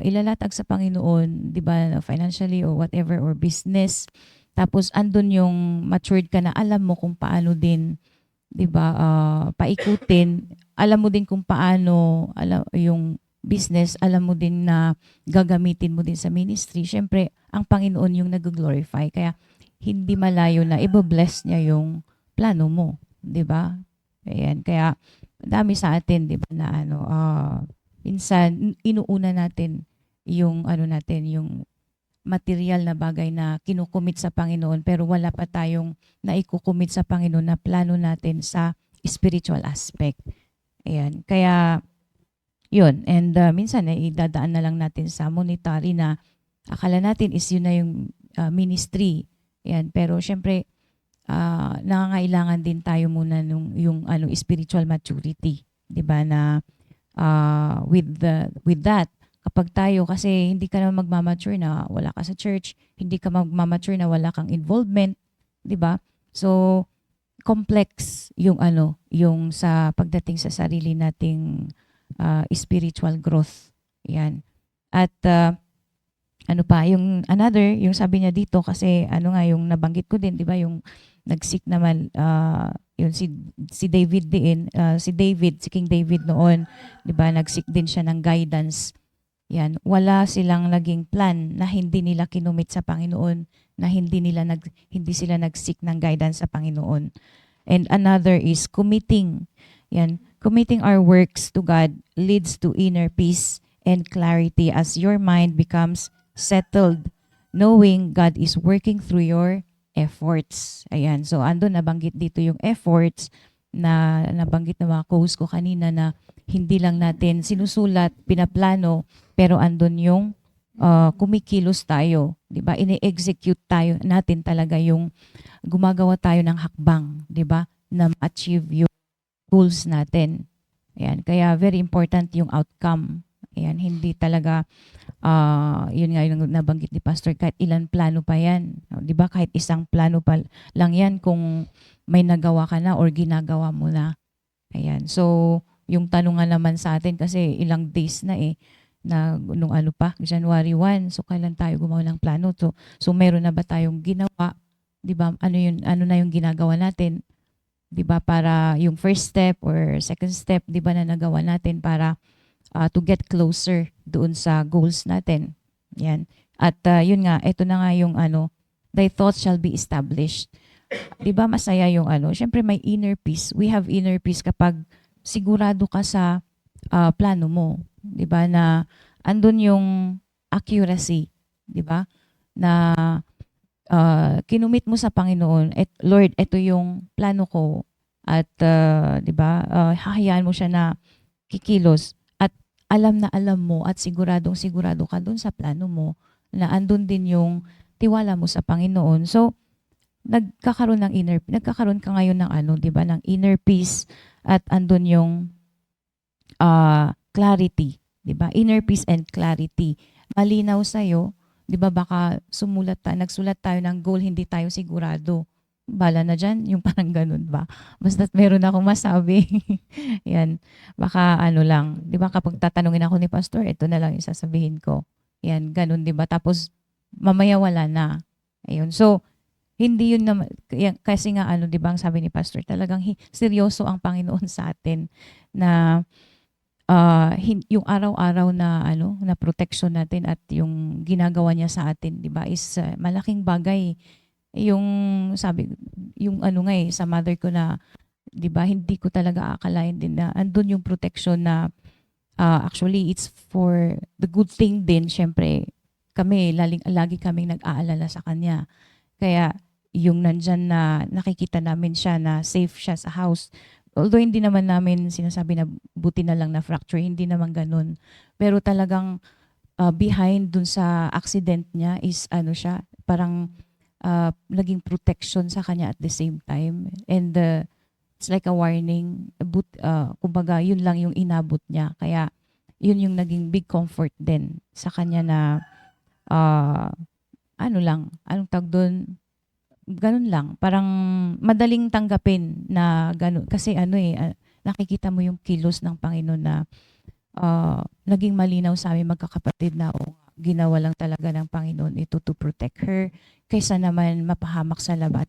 ilalatag sa Panginoon, 'di ba, financially or whatever or business, tapos andun yung matured ka na alam mo kung paano din, 'di ba, paikutin, alam mo din kung paano yung business, alam mo din na gagamitin mo din sa ministry. Syempre, ang Panginoon yung nag-glorify. Kaya hindi malayo na i-bless niya yung plano mo, 'di ba? Kaya dami sa atin, 'di ba, na minsan inuuna natin yung yung material na bagay na kinukumit sa Panginoon, pero wala pa tayong naikukumit sa Panginoon na plano natin sa spiritual aspect. Kaya yun. And minsan idadaan na lang natin sa monetary na akala natin is yun na yung ministry. Pero syempre nangangailangan din tayo muna yung spiritual maturity, 'di ba, na with that, kapag tayo, kasi hindi ka na magmamature na wala ka sa church, hindi ka magmamature na wala kang involvement, 'di ba? So complex yung yung sa pagdating sa sarili nating spiritual growth. At yung another, yung sabi niya dito, kasi nga yung nabanggit ko din, 'di ba, yung nag-seek naman yun si David din, si King David noon, 'di ba, nag-seek din siya ng guidance. Wala silang naging plan na hindi nila kinumit sa Panginoon, na hindi sila nag-seek ng guidance sa Panginoon. And another is committing. Committing our works to God leads to inner peace and clarity as your mind becomes settled, knowing God is working through your efforts. So andun nabanggit dito yung efforts na nabanggit na mga co-host ko kanina, na hindi lang natin sinusulat, pinaplano, pero andun yung kumikilos tayo, 'di ba? Ini-execute tayo natin talaga, yung gumagawa tayo ng hakbang, 'di ba, na ma-achieve yung goals natin. Kaya very important yung outcome. Hindi talaga yun nga yung nabanggit ni pastor, kahit ilan plano pa yan, 'di ba? Kahit isang plano pa lang yan, kung may nagawa ka na or ginagawa mo na. So yung tanong nga naman sa atin, kasi ilang days na na nung January 1, so kailan tayo gumawa ng plano so meron na ba tayong ginawa, 'di ba? Ano na yung ginagawa natin? 'di ba, para yung first step or second step, 'di ba, na nagawa natin para to get closer doon sa goals natin. Yan. At yun nga, ito na nga yung thy thoughts shall be established. 'Di ba masaya yung syempre may inner peace. We have inner peace kapag sigurado ka sa plano mo, 'di ba, na andun yung accuracy, 'di ba? Na kinumit mo sa Panginoon, Lord, ito yung plano ko at 'di ba? Hahayaan mo siya na kikilos at alam na alam mo at siguradong sigurado ka dun sa plano mo na andun din yung tiwala mo sa Panginoon. So nagkakaroon ka ngayon ng 'di ba, ng inner peace at andun yung clarity, 'di ba? Inner peace and clarity. Malinaw sa 'di ba, baka nagsulat tayo ng goal, hindi tayo sigurado. Bala na dyan, yung parang ganun ba? Basta't meron akong masabi. Yan. Baka lang, 'di ba, kapag tatanungin ako ni pastor, ito na lang yung sasabihin ko. Yan, ganun, 'di ba? Tapos mamaya wala na. Ayun. So, hindi yun naman, kasi nga 'di ba, ang sabi ni pastor, talagang seryoso ang Panginoon sa atin na yung araw-araw na na protection natin at yung ginagawa niya sa atin, 'di ba, is malaking bagay. Yung sabi yung sa mother ko na, 'di ba, hindi ko talaga akalain din na andun yung protection na actually it's for the good thing din. Syempre kami lagi kaming nag-aalala sa kanya. Kaya yung nandyan na nakikita namin siya na safe siya sa house. Although hindi naman namin sinasabi na buti na lang na fracture, hindi naman ganun. Pero talagang behind dun sa accident niya is siya, parang naging protection sa kanya at the same time. And it's like a warning. Kumbaga, yun lang yung inabot niya. Kaya yun yung naging big comfort din sa kanya na anong tawag doon? Ganun lang. Parang madaling tanggapin na ganun. Kasi nakikita mo yung kilos ng Panginoon na naging malinaw sa amin magkakapatid na ginawa lang talaga ng Panginoon ito to protect her kaysa naman mapahamak sa labat.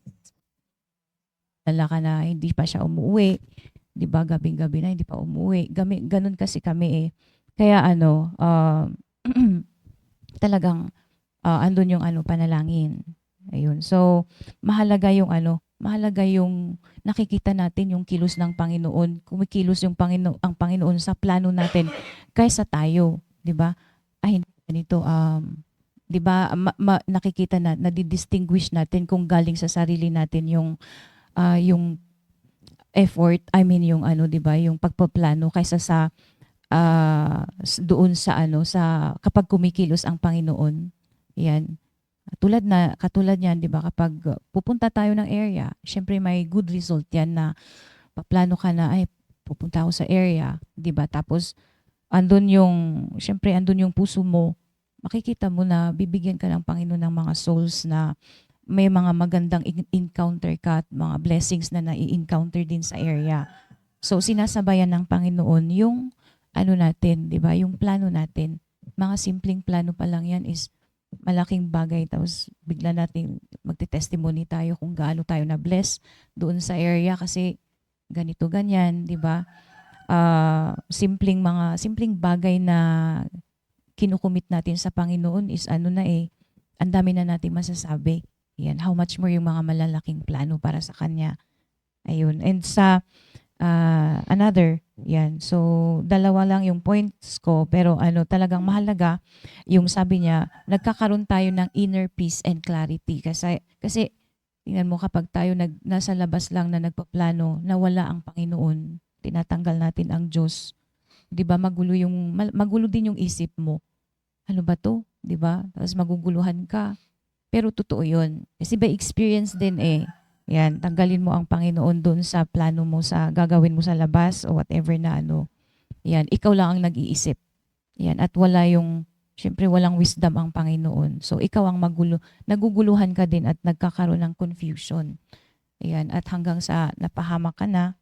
Ka na hindi pa siya umuwi. 'Di ba, gabing-gabi na hindi pa umuwi. Ganun kasi kami Kaya talagang andun yung panalangin. Ayun. So, mahalaga yung nakikita natin yung kilos ng Panginoon. Kumikilos ang Panginoon sa plano natin kaysa tayo, 'di ba? Hindi ganito 'di ba, nakikita na nadi-distinguish natin kung galing sa sarili natin yung effort, yung 'di ba, yung pagpaplano kaysa sa doon sa sa kapag kumikilos ang Panginoon. Yan. Katulad niyan, 'di ba, kapag pupunta tayo ng area, syempre may good result 'yan na paplano ka na pupunta ako sa area, 'di ba? Tapos andun yung puso mo. Makikita mo na bibigyan ka ng Panginoon ng mga souls na may mga magandang encounter ka at mga blessings na nai-encounter din sa area. So sinasabayan ng Panginoon yung natin, 'di ba? Yung plano natin. Mga simpleng plano pa lang 'yan is malaking bagay. Tapos bigla natin magte-testimony tayo kung gaano tayo na-bless doon sa area kasi ganito ganyan, 'di ba? Simpleng bagay na kinukumit natin sa Panginoon is ang dami na nating masasabi. Yan, how much more yung mga malalaking plano para sa kanya. Ayun. And sa yan. So, dalawa lang yung points ko, pero talagang mahalaga yung sabi niya, nagkakaroon tayo ng inner peace and clarity. Kasi tingnan mo, kapag tayo nasa labas lang na nagpaplano na wala ang Panginoon, tinatanggal natin ang Diyos. 'Di ba, magulo din yung isip mo. Ano ba 'to? 'Di ba? Tapos maguguluhan ka. Pero totoo 'yun. Kasi by experience din yan, tanggalin mo ang Panginoon doon sa plano mo, sa gagawin mo sa labas o whatever na yan, ikaw lang ang nag-iisip. Yan, at syempre walang wisdom ang Panginoon. So ikaw ang naguguluhan ka din at nagkakaroon ng confusion. Yan, at hanggang sa napahamak ka na.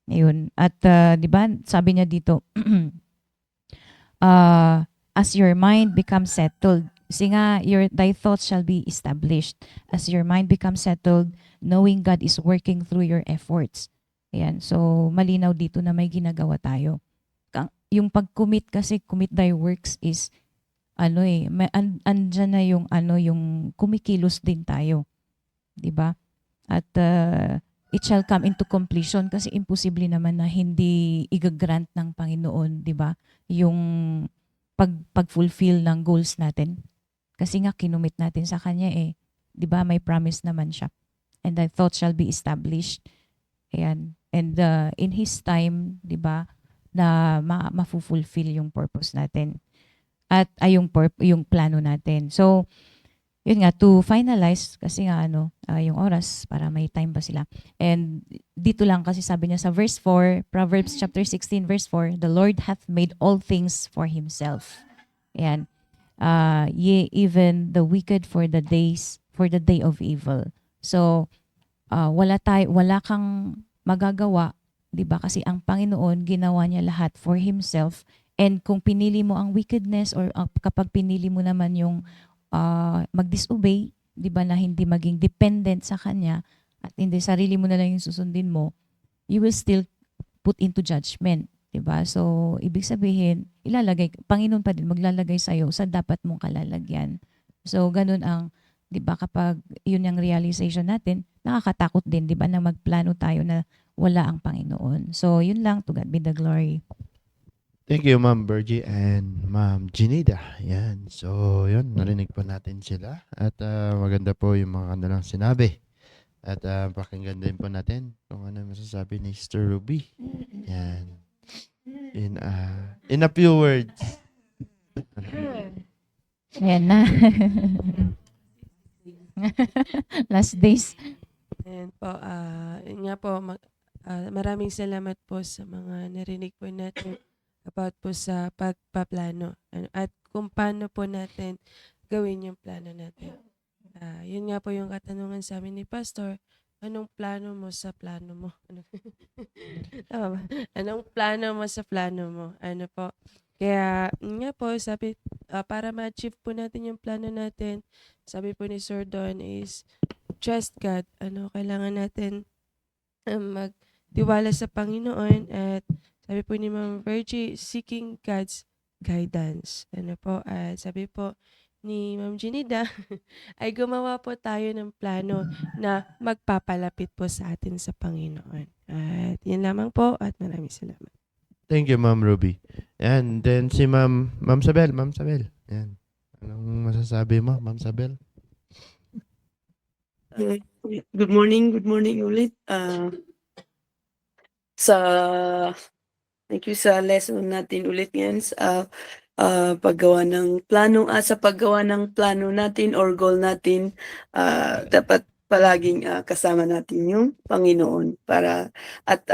Ayun. At 'di ba, sabi niya dito, as your mind becomes settled, kasi nga, thy thoughts shall be established. As your mind becomes settled, knowing God is working through your efforts. Ayan. So, malinaw dito na may ginagawa tayo. Yung pag-commit kasi, commit thy works is, andyan na yung, yung kumikilos din tayo. 'Di ba? At it shall come into completion kasi imposible naman na hindi igagrant ng Panginoon, 'di ba? Yung pag-fulfill ng goals natin. Kasi nga kinumit natin sa kanya 'di ba? May promise naman siya. And thy thoughts shall be established. Ayan. And in his time, 'di ba? Na ma-fulfill yung purpose natin. At yung plano natin. So, yun nga, to finalize, kasi nga yung oras, para may time pa sila. And dito lang kasi sabi niya sa verse 4, Proverbs chapter 16 verse 4, the Lord hath made all things for himself. Ayan. Yea, even the wicked for the day of evil. So, wala kang magagawa, 'di ba? Kasi ang Panginoon ginawa niya lahat for himself. And kung pinili mo ang wickedness or kapag pinili mo naman yung mag-disobey, 'di ba, na hindi maging dependent sa kanya at hindi sarili mo na lang yung susundin mo, you will still put into judgment, 'di ba? So, ibig sabihin, Panginoon pa din maglalagay sa iyo sa dapat mong kalalagyan. So, ganun ang, 'di ba, kapag yun ang realization natin, nakakatakot din, 'di ba, na magplano tayo na wala ang Panginoon. So, yun lang, to God be the glory. Thank you, Ma'am Bergie and Ma'am Ginida. Yan. So, yun. Narinig po natin sila. At maganda po yung mga kanilang sinabi. At pakinggan din po natin kung ano masasabi ni Sister Ruby. Yan. In a few words. Ayan na. Last days. Ayan po, yun nga po, maraming salamat po sa mga narinig po natin about po sa pagpaplano at kung paano po natin gawin yung plano natin. Yun nga po yung katanungan sa amin ni Pastor, anong plano mo sa plano mo? Tama ba? Anong plano mo sa plano mo? Ano po? Kaya nga po, sabi, para ma-achieve po natin yung plano natin, sabi po ni Sir Don is, trust God. Kailangan natin magtiwala sa Panginoon at sabi po ni Ma'am Virgie, seeking God's guidance. At sabi po ni Ma'am Ginida, ay gumawa po tayo ng plano na magpapalapit po sa atin sa Panginoon. At yun lamang po at maraming salamat. Thank you, Ma'am Ruby. And then si Ma'am Sabel. Ma'am Sabel. Yan. Anong masasabi mo, Ma'am Sabel? Good morning ulit. Thank you sa lesson natin ulit ngayon sa paggawa ng plano natin or goal natin, dapat palaging kasama natin yung Panginoon para at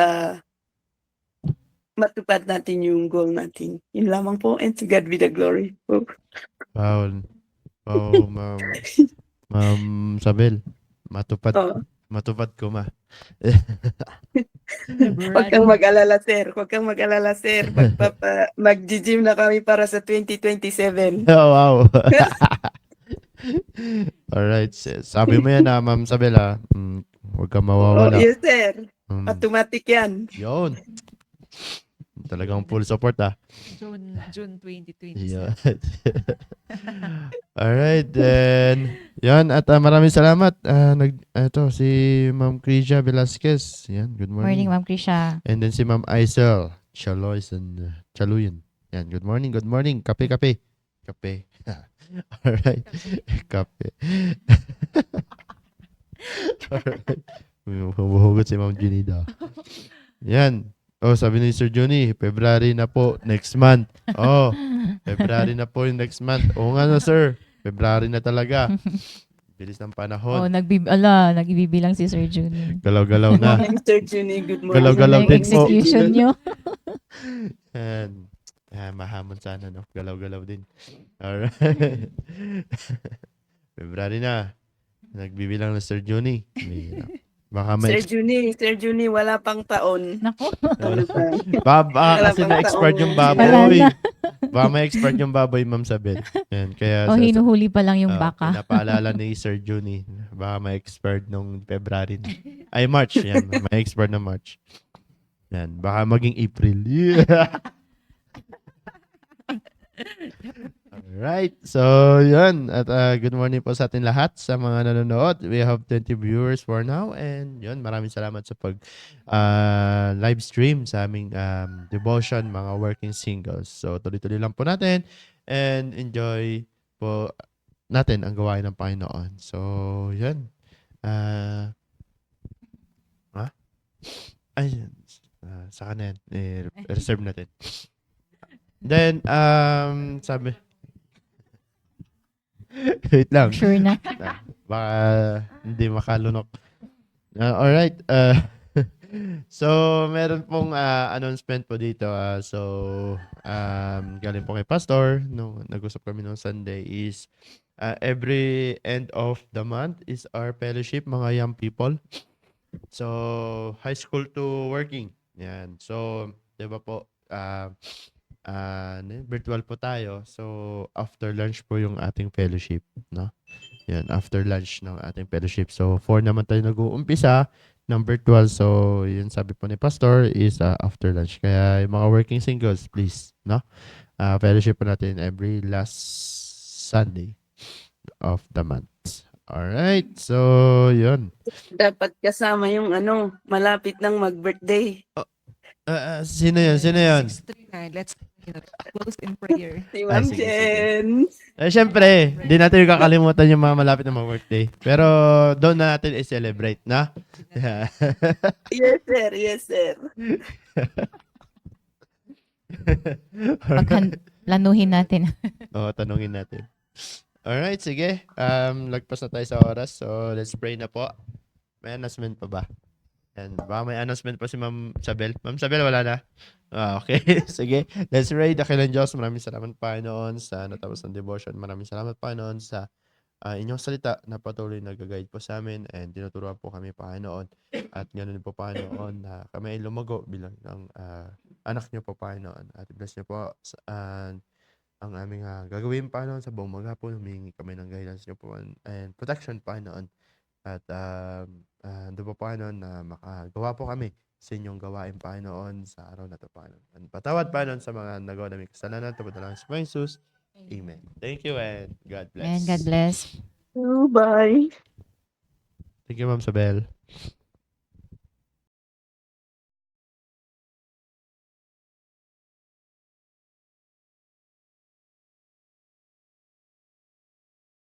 matupad natin yung goal natin. Yun lamang po, and to God be the glory. Wow. Wow, Ma'am Sabel. Matupad ko ma. Huwag kang mag-alala, sir. Mag-gym na kami para sa 2027. Oh, wow. Alright. Sabi mo yan Ma'am Sabel huwag kang mawawala. Yes, sir. Automatic yan. Yun. Talagang full support June 2020. Yeah. Alright, then yan at maraming salamat. Ito si Ma'am Krisha Velasquez. Yan, good morning. Morning, Ma'am Krisha. And then si Ma'am Aisel Chalois and Chaluyan. Yan, good morning. Kape. Alright. Kape. Alright. Humuhugot si Ma'am Ginida. Yan. Oh, sabi ni Sir Johnny, February na po, next month. Oh, February na po yung next month. Oo nga na, sir. February na talaga. Bilis ng panahon. Nagbibilang si Sir Juni. Galaw-galaw na. Morning, Sir Junie. Good morning. Galaw-galaw Yung din po. execution nyo. And, mahamon sana, no? Galaw-galaw din. Alright. February na. Nagbibilang na Sir Johnny. Baka may Sir Junie, wala pang taon. Nako. kasi na-expert yung baboy. Baka may expert yung baboy, Ma'am Sabel. Yan, kaya Hinuhuli pa lang yung baka. Pinapaalala ni Sir Juni. Baka may expert nung February. Ay, March. Yan, may expert na March. Yan, baka maging April. Yeah. Alright, so yun. At good morning po sa atin lahat sa mga nanonood. We have 20 viewers for now. And yun, maraming salamat sa pag live stream sa aming devotion, mga working singles. So tuloy-tuloy lang po natin and enjoy po natin ang gawain ng Panginoon. So yun. Ay, sa kanan. Reserve natin. Then, sabi. Wait lang. Sure na. Baka hindi makalunok. Alright. So, meron pong announcement po dito. Galing po kay Pastor. Nag-usap kami noong Sunday is every end of the month is our fellowship, mga young people. So, high school to working. Yan. So, di ba po, virtual po tayo. So, after lunch po yung ating fellowship, no? Yan, after lunch ng ating fellowship. So, 4 naman tayo nag-uumpisa ng virtual. So, yun sabi po ni Pastor is after lunch. Kaya yung mga working singles, please, no? Fellowship po natin every last Sunday of the month. Alright, so, yun. Dapat kasama yung malapit ng mag-birthday. Sino yun? 639. Let's close in prayer. Si Ma'am sige, Jen. Siyempre, hindi natin kakalimutan yung mga malapit na mga birthday. Pero, doon na natin i-celebrate, na? Yes, sir. Yes, sir. Planuhin natin. Oo, tanungin natin. Alright, sige. Lagpas na tayo sa oras. So, let's pray na po. May announcement pa ba? And baka may announcement pa si Ma'am Sabel. Ma'am Sabel, wala na? Okay. Sige. Let's pray. Dakilang Diyos. Maraming salamat, Panginoon, sa natapos ng devotion. Maraming salamat, Panginoon, sa inyong salita na patuloy nag-guide po sa amin and tinuturuan po kami, Panginoon. At ganoon po, Panginoon, na kami ay lumago bilang ng anak niyo po, Panginoon. At bless niyo po ang aming gagawin, Panginoon, sa buong maghapon. Humingi kami ng guidance niyo po and protection, Panginoon. At doon po, Panginoon, na makagawa po kami sa inyong gawain, Panginoon, sa araw na ito, Panginoon. And patawad, Panginoon, sa mga nagawa namin kasalanan. Tapos na lang sa Panginoon Jesus. Amen. Thank you and God bless. And God bless. Bye. Thank you, Ma'am Sabel.